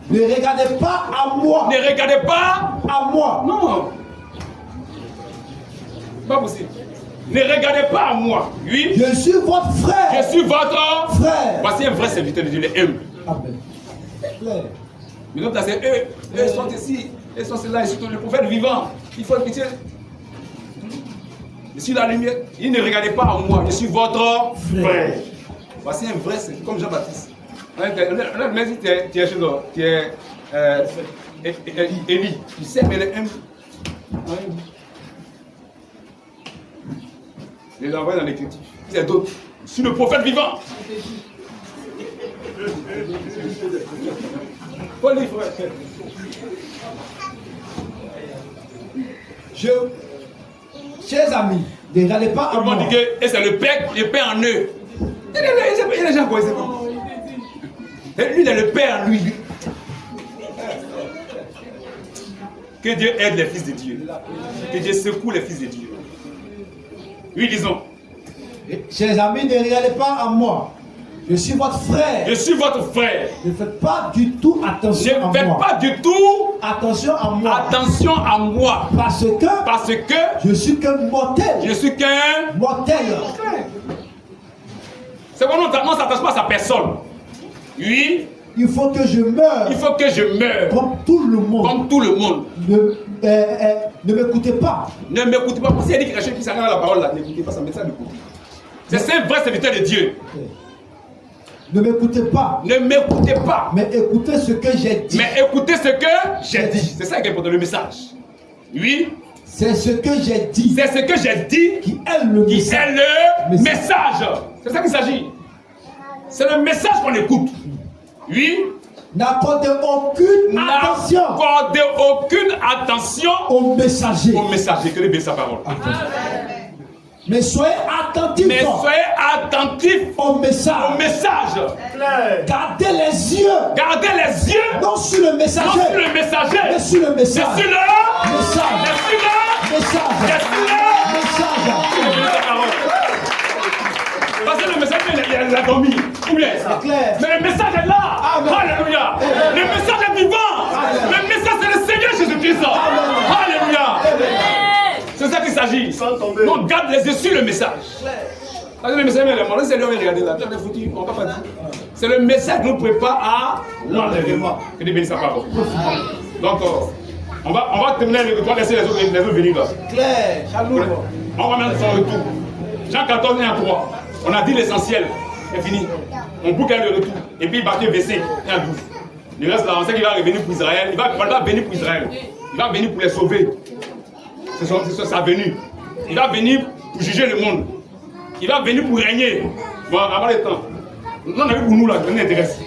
ne regardez pas à moi. Ne regardez pas. À moi. Non. Pas possible. Ne regardez pas à moi. Oui. Je suis votre frère. Je suis votre frère. Voici un vrai serviteur de Dieu, les humbles. Amen. Claire. Mais donc, c'est eux. Eux sont ici. Eux sont là. Ils sont le prophète vivant. Il faut écouter. Je suis la lumière. Il ne regardez pas à moi. Je suis votre frère. Voici un vrai serviteur, comme Jean-Baptiste. Même si tu es chez nous, tu es Élie. Tu sais, mais les humbles. Les envoyer dans l'écriture. C'est d'autres. Je suis le prophète vivant. Paul dit, frère. Chers amis, ne regardez pas à Tout le moi. monde dit que c'est le Père en eux. Il y a des gens qui connaissent pas. Et lui, il est le Père en lui. Que Dieu aide les fils de Dieu. Que Dieu secoue les fils de Dieu. Oui, disons. Chers amis, ne regardez pas à moi. Je suis votre frère. Je suis votre frère. Ne faites pas du tout Je attention à ne fais moi. pas du tout Attention à moi. attention à moi. Parce que Je suis qu'un mortel. suis qu'un. Mortel. C'est bon, on ne s'attache pas à sa personne. Oui, Il faut que je meure. il faut que je meure Comme tout le monde. comme tout le monde. Ne m'écoutez pas. Ne m'écoutez pas. Si elle dit quelque chose qui s'arrête à la parole là, n'écoutez pas, ça met ça de côté. C'est un vrai serviteur de Dieu. Ne m'écoutez pas. Ne m'écoutez pas. Mais écoutez ce que j'ai dit. Mais écoutez ce que j'ai dit. C'est ça qui est important, le message. Oui, C'est ce que j'ai dit. c'est ce que j'ai dit Qui est le qui message. est le message. C'est ça qu'il s'agit. C'est le message qu'on écoute. Oui, N'accordez aucune attention n'accordez aucune attention au messager. au messager. Que Dieu bénisse sa parole. Mais soyez attentifs Mais soyez attentifs au message. au message. Gardez les yeux. Gardez les yeux Non sur le messager. non sur le messager, Mais sur le mais message. sur le Message. mais sur le Message. Message. Parce que le message, il a dormi. Ou bien clair. mais le message est là. Amen. Alléluia. Le message est vivant. Amen. Le message, c'est le Seigneur Jésus-Christ. Alléluia. C'est ça qu'il s'agit. Sans tomber. Donc, garde les yeux sur le message. Parce que le message, il est mort. Laissez-le regarder là. Tu es foutu. On va pas dire. C'est le message qui nous prépare à l'enlèvement. Que Dieu bénisse sa parole. Donc, on va terminer. On va laisser les autres venir là. Claire. Chalour. On va mettre son retour. Jean 14, 1 à 3. On a dit l'essentiel. C'est fini. On boucle le retour. Et puis Matthieu verset 1 à 12. Le reste là, on sait qu'il va revenir pour Israël. Il va venir pour Israël. Il va venir pour les sauver. C'est sa venue. Il va venir pour juger le monde. Il va venir pour régner. Bon, avant le temps. On a vu pour nous là, ça nous intéresse.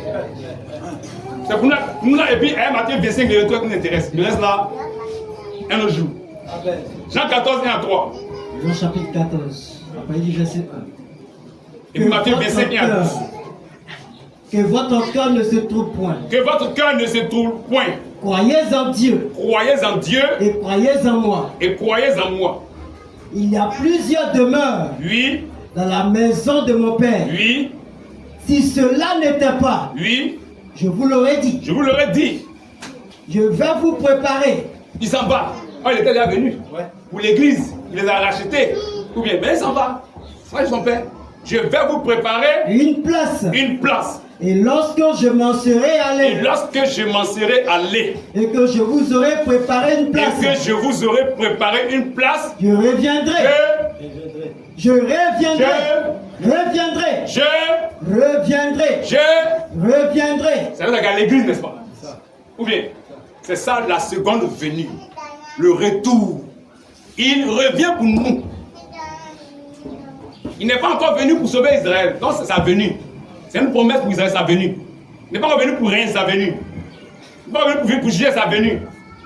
C'est pour nous là, et puis Matthieu 25, le retour qui nous intéresse. Le reste là, un autre jour. Jean 14, 1 à 3. Jean chapitre 14, après il dit verset 1. Et puis Matthieu 25, 1 à 12. Que votre cœur ne se trouble point. Que votre cœur ne se trouble point. Croyez en Dieu Croyez en Dieu et croyez en moi. et croyez en moi. Il y a plusieurs demeures Oui, dans la maison de mon Père. oui, Si cela n'était pas, oui, je vous l'aurais dit. je vous l'aurais dit. Je vais vous préparer. Il s'en va. Oh, il était déjà venu. Pour l'église, il les a rachetés. Ou bien, mais il s'en va. C'est pas son père. je vais vous préparer une place. une place. Et lorsque je m'en serai Et allé, lorsque je m'en serai allé, et que je vous aurai préparé une place, et que je vous aurai préparé une place, je reviendrai. Je reviendrai. Reviendrai. Reviendrai. Reviendrai. Ça veut dire qu'à l'église, n'est-ce pas? Ou bien, c'est ça la seconde venue, le retour. Il revient pour nous. Il n'est pas encore venu pour sauver Israël. Non, c'est sa venue. C'est une promesse pour Israël, sa venue. Il n'est pas encore venu pour rien, sa venue. Il n'est pas venu pour juger, sa venue.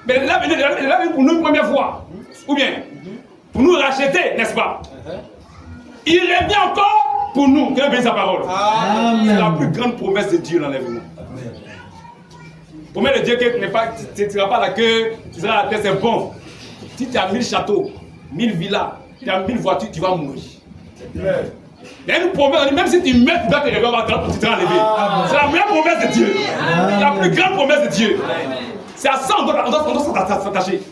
Mais il est venu pour nous une première fois. Ou bien, pour nous racheter, n'est-ce pas? Il revient encore pour nous. Que bénisse sa parole. C'est la plus grande promesse de Dieu, l'enlèvement. Promesse de Dieu que tu ne seras pas là, que tu seras à la terre, c'est bon. Si tu as 1000 châteaux, 1000 villas, tu as 1000 voitures, tu vas mourir. Il y a une promesse, même si tu meurs, tu dois te réveiller, tu seras enlevé. C'est la meilleure promesse de Dieu. La plus grande promesse de Dieu. C'est à ça qu'on doit s'attacher.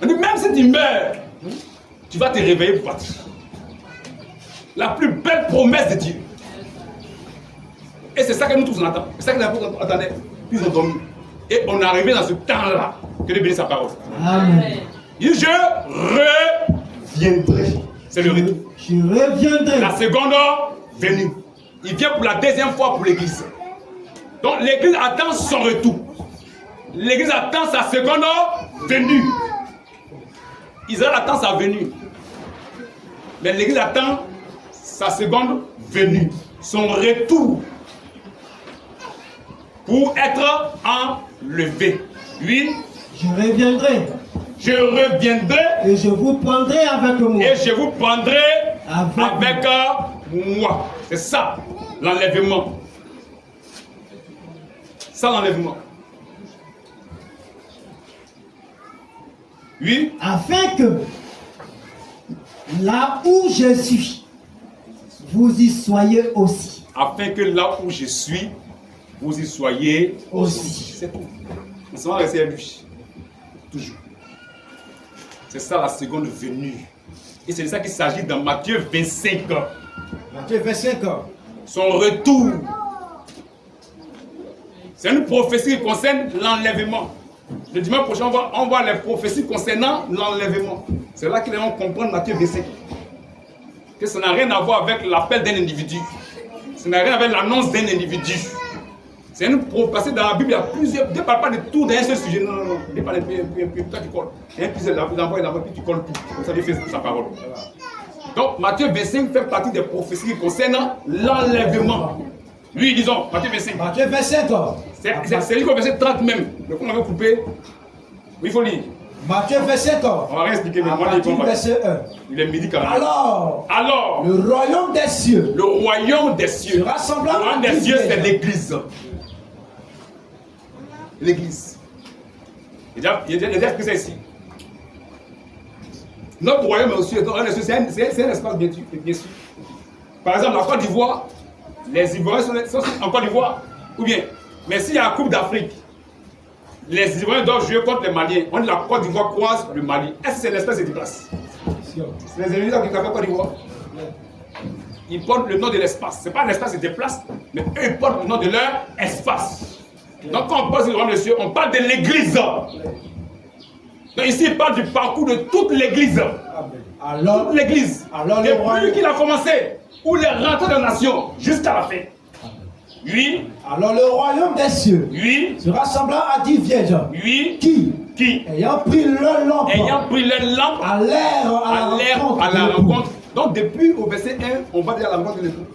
Même si tu meurs, tu vas te réveiller pour partir. La plus belle promesse de Dieu. Et c'est ça que nous tous on attend. C'est ça que nous attendons. Puis ils ont dormi. Et on est arrivé dans ce temps-là. Que Dieu bénisse sa parole. Amen. Il dit, je reviendrai. C'est le retour. Je reviendrai. La seconde venue. Il vient pour la deuxième fois pour l'église. Donc l'église attend son retour. L'église attend sa seconde venue. Israël attend sa venue. Mais l'église attend sa seconde venue. Son retour. Pour être enlevé. Oui. Je reviendrai. Je reviendrai. Et je vous prendrai avec moi. Et je vous prendrai avec moi. C'est ça, l'enlèvement. Ça, l'enlèvement. Oui. Afin que là où je suis, vous y soyez aussi. Afin que là où je suis, vous y soyez aussi. C'est tout. On s'en va rester à lui. Toujours. C'est ça la seconde venue. Et c'est de ça qu'il s'agit dans Matthieu 25. Matthieu 25. Son retour. C'est une prophétie qui concerne l'enlèvement. Le dimanche prochain, on voit les prophéties concernant l'enlèvement. C'est là qu'ils vont comprendre Matthieu 25. Que ça n'a rien à voir avec l'appel d'un individu. Ça n'a rien à voir avec l'annonce d'un individu. C'est une prophétie dans la Bible, il y a plusieurs. Dieu ne parle pas de tout d'un seul sujet. Non, non, non. Il parle de toi qui colle. Il y a plusieurs, il envoie, puis tu colles tout. Comme ça, Dieu fait sa parole. Donc, Matthieu 25 fait partie des prophéties qui concernent l'enlèvement. Lui, disons, Matthieu 25. Matthieu 25. C'est lui qui a verset 30 même. Le coup, on avait coupé. Oui, il faut lire. Matthieu 25. On va rien expliquer, mais moi, Matthieu verset 1. Il est midi quand même. Alors, le royaume des cieux. Le royaume des cieux. Sera semblable. Le royaume des cieux, c'est l'église. L'église. Il a déjà expliqué ça ici. Notre royaume aussi, c'est un espace bien sûr. Par exemple, la Côte d'Ivoire, les Ivoiriens sont en Côte d'Ivoire. Ou bien, mais s'il y a la Coupe d'Afrique, les Ivoiriens doivent jouer contre les Maliens. On dit la Côte d'Ivoire croise le Mali. Est-ce que c'est l'espace qui se déplace? C'est les ennemis qui ont fait Côte d'Ivoire. Ils portent le nom de l'espace. Ce n'est pas l'espace qui se déplace, mais eux ils portent le nom de leur espace. Donc quand on parle du royaume des cieux, on parle de l'église. Donc ici, il parle du parcours de toute l'église. Alors, toute l'église. Depuis qu'il a commencé, où il est rentré dans la nation, jusqu'à la fin. Oui. Alors le royaume des cieux. Oui. Sera semblant à 10 vierges. Oui. Qui ayant pris leur lampe. À la rencontre. Donc depuis au verset 1, on va dire à la rencontre de l'époux.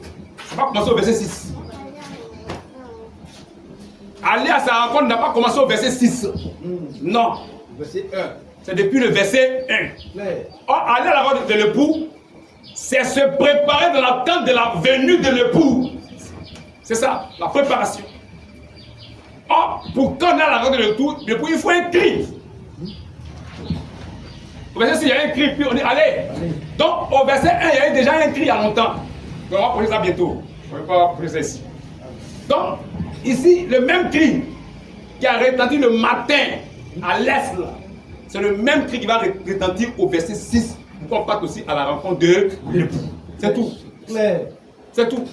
Ça va commencer au verset 6. Aller à sa rencontre n'a pas commencé au verset 6. Non. Verset 1. C'est depuis le verset 1. Or, aller à la rencontre de l'époux, c'est se préparer dans l'attente de la venue de l'époux. C'est ça, la préparation. Or, pour qu'on ait à la rencontre de l'époux, il faut un cri. Au verset 6, il y a un cri, puis on dit allez. Donc, au verset 1, il y a eu déjà un cri il y a longtemps. Donc, on va poser ça bientôt. On ne va pas poser ça ici. Donc, ici, le même cri qui a retenti le matin à l'est, c'est le même cri qui va retentir au verset 6 pour qu'on parte aussi à la rencontre de l'époux. C'est tout. Claire. C'est tout.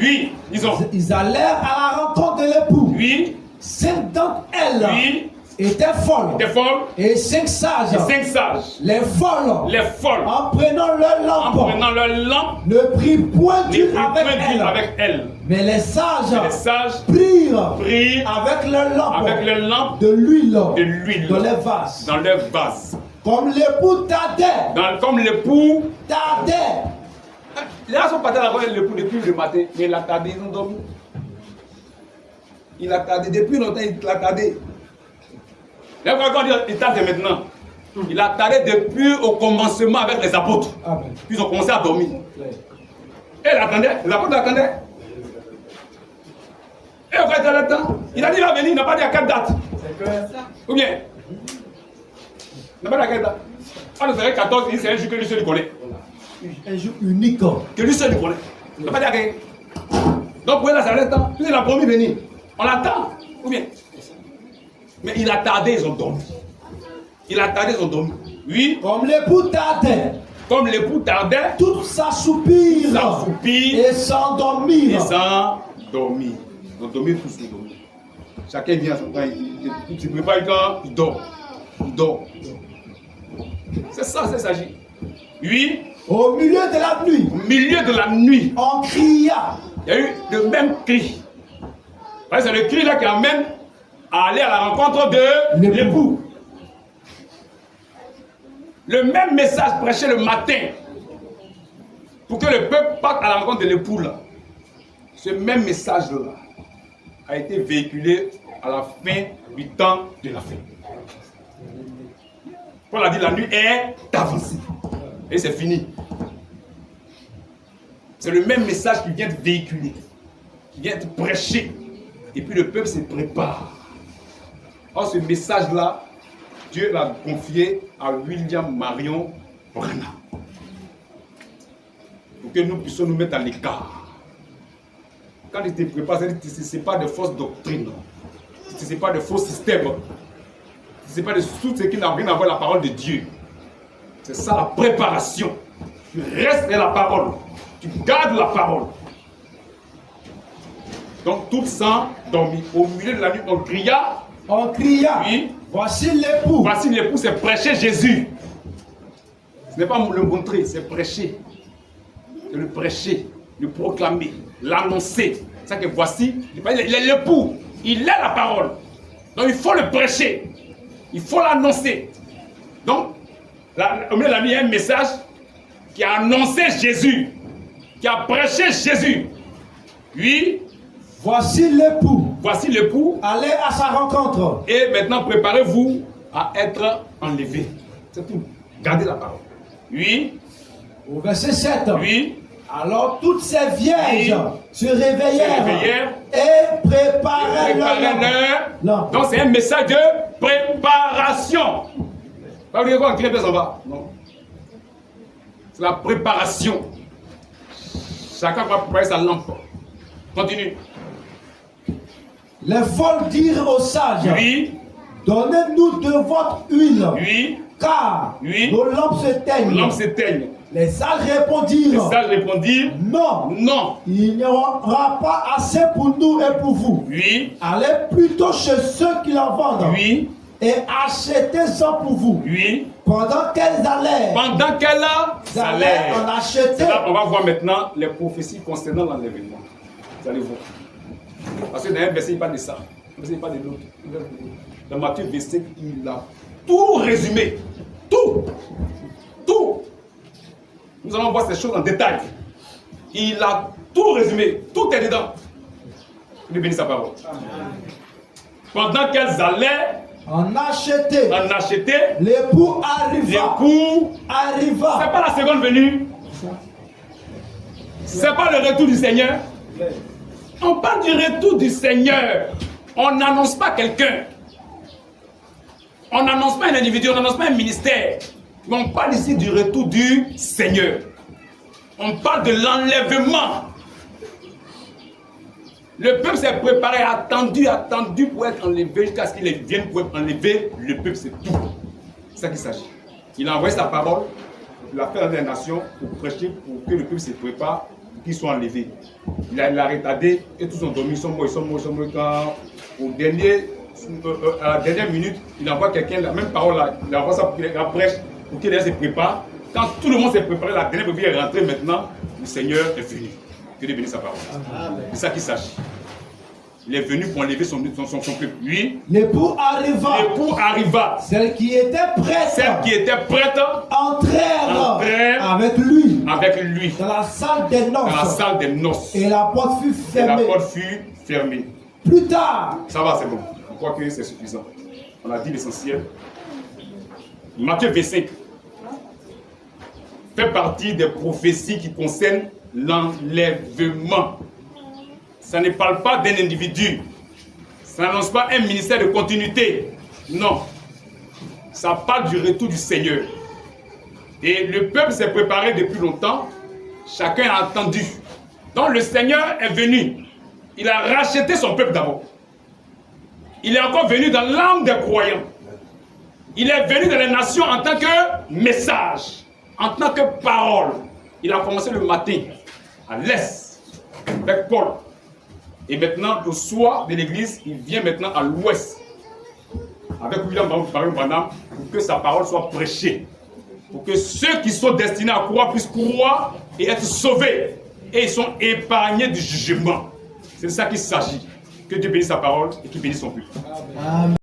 Oui, Ils allèrent à la rencontre de l'époux. Oui. 5 d'entre elles Oui. étaient folles. Des folles. Et 5 sages. Et 5 sages. Les folles. Les folles. En prenant leur lampe. En prenant leur lampe. Ne prirent point d'huile avec elles. Mais les sages. Prirent avec leur lampe. Avec leur lampe. De l'huile. Dans les vases. Dans leurs vases. Comme l'époux tardait. Comme l'époux tardait. Les gens sont partis à la voie de l'époux depuis le matin, mais il a tardé, ils ont dormi. Il a tardé, depuis longtemps, il a tardé. Là, quand il tarde maintenant, il a tardé depuis au commencement avec les apôtres. Amen. Puis ils ont commencé à dormir. Et il attendait, les apôtres l'attendaient. Et quand il était le temps, il a dit il va venir, il n'a pas dit à quelle date. Ou bien, il n'a pas dit à quelle date. On le ferait 14, c'est un jour que lui seul connaît. Un jour unique. Que lui seul connaît. Il n'a pas dit à quelqu'un. Donc, oui, là, ça le temps. Puis il a promis de venir. On l'attend. Ou bien. Mais il a tardé, ils ont dormi. Il a tardé, ils ont dormi. Oui. Comme l'époux tardait. Comme l'époux tardait. Tout s'assoupir. S'assoupir. Et s'endormir. Et s'endormir. Ils ont dormi, tous ils ont dormi. Chacun vient à son temps. Il se prépare quand il dort. Il dort. C'est ça, c'est ça. Oui. Au milieu de la nuit. Au milieu de la nuit. On cria. Il y a eu le même cri. C'est le cri là qui amène à aller à la rencontre de l'époux. Le même message prêché le matin pour que le peuple parte à la rencontre de l'époux là. Ce même message là a été véhiculé à la fin du temps de la fin. Paul a dit la nuit est avancée. Et c'est fini. C'est le même message qui vient de véhiculer, qui vient de prêcher. Et puis le peuple se prépare. Or ce message-là, Dieu l'a confié à William Marion Branham. Pour que nous puissions nous mettre à l'écart. Quand il te prépare, ce n'est pas de fausses doctrines. Ce n'est pas de faux systèmes. Ce n'est pas de tout ce qui n'a rien à voir avec la parole de Dieu. C'est ça la préparation. Tu restes dans la parole. Tu gardes la parole. Donc tout sang dormi. Au milieu de la nuit, on cria. On cria. Oui. Voici l'époux. Voici l'époux, c'est prêcher Jésus. Ce n'est pas le montrer, c'est prêcher. C'est le prêcher, le proclamer, l'annoncer. C'est ça que voici, il est l'époux. Il est la parole. Donc il faut le prêcher. Il faut l'annoncer. Donc, au milieu de la nuit, il y a un message qui a annoncé Jésus, qui a prêché Jésus. Oui. Voici l'époux. Voici l'époux. Allez à sa rencontre. Et maintenant, préparez-vous à être enlevé. C'est tout. Gardez la parole. Oui. Au verset 7. Oui. Alors toutes ces vierges se réveillèrent et préparaient leur. Donc c'est un message de préparation. Pas oublier quoi, qui ça va. Non. C'est la préparation. Chacun va préparer sa lampe. Continue. Les folles dirent aux sages. Oui. Donnez-nous de votre huile. Oui. Car nos lampes s'éteignent. Nos lampes s'éteignent. Les sages répondirent. Non. Non. Il n'y aura pas assez pour nous et pour vous. Oui. Allez plutôt chez ceux qui la vendent. Oui. Et achetez-ça pour vous. Oui. Pendant qu'elles allaient. Pendant qu'elles allaient. En acheter. Là, on va voir maintenant les prophéties concernant l'enlèvement. Vous allez voir. Parce que dans un verset, il parle de ça. Il ne parle pas de l'autre. Dans Matthieu 25, il a tout résumé. Tout. Tout. Nous allons voir ces choses en détail. Il a tout résumé. Tout est dedans. Il bénit sa parole. Pendant qu'elles allaient en acheter, l'époux arriva. C'est pas la seconde venue. C'est pas le retour du Seigneur. On parle du retour du Seigneur. On n'annonce pas quelqu'un. On n'annonce pas un individu, on n'annonce pas un ministère. Mais on parle ici du retour du Seigneur. On parle de l'enlèvement. Le peuple s'est préparé, attendu pour être enlevé jusqu'à ce qu'il vienne pour être enlevé. Le peuple, c'est tout. C'est ça qu'il s'agit. Il a envoyé sa parole. l'a fait dans les nations pour prêcher, pour que le peuple se prépare, pour qu'ils soient enlevés. Il a retardé et tous ont dormi, ils sont morts. Quand, à la dernière minute, il envoie quelqu'un, la même parole, là, il envoie ça pour qu'il la prêche, pour qu'il se prépare. Quand tout le monde s'est préparé, la dernière peuple est rentrée maintenant, le Seigneur est venu. Que Dieu bénisse sa parole. C'est ça qu'il s'agit. Il est venu pour enlever son peuple. Lui, l'époux arriva. Celle qui était prête entrèrent avec lui dans la salle des noces. Et la porte fut fermée. Plus tard. Ça va, c'est bon. Je crois que c'est suffisant. On a dit l'essentiel. Matthieu 25 fait partie des prophéties qui concernent l'enlèvement. Ça ne parle pas d'un individu. Ça n'annonce pas un ministère de continuité. Non. Ça parle du retour du Seigneur. Et le peuple s'est préparé depuis longtemps. Chacun a attendu. Donc le Seigneur est venu. Il a racheté son peuple d'abord. Il est encore venu dans l'âme des croyants. Il est venu dans les nations en tant que message, en tant que parole. Il a commencé le matin à l'est avec Paul. Et maintenant, le soir de l'église, il vient maintenant à l'ouest avec William Branham pour que sa parole soit prêchée. Pour que ceux qui sont destinés à croire puissent croire et être sauvés. Et ils sont épargnés du jugement. C'est de ça qu'il s'agit. Que Dieu bénisse sa parole et qu'il bénisse son peuple. Amen.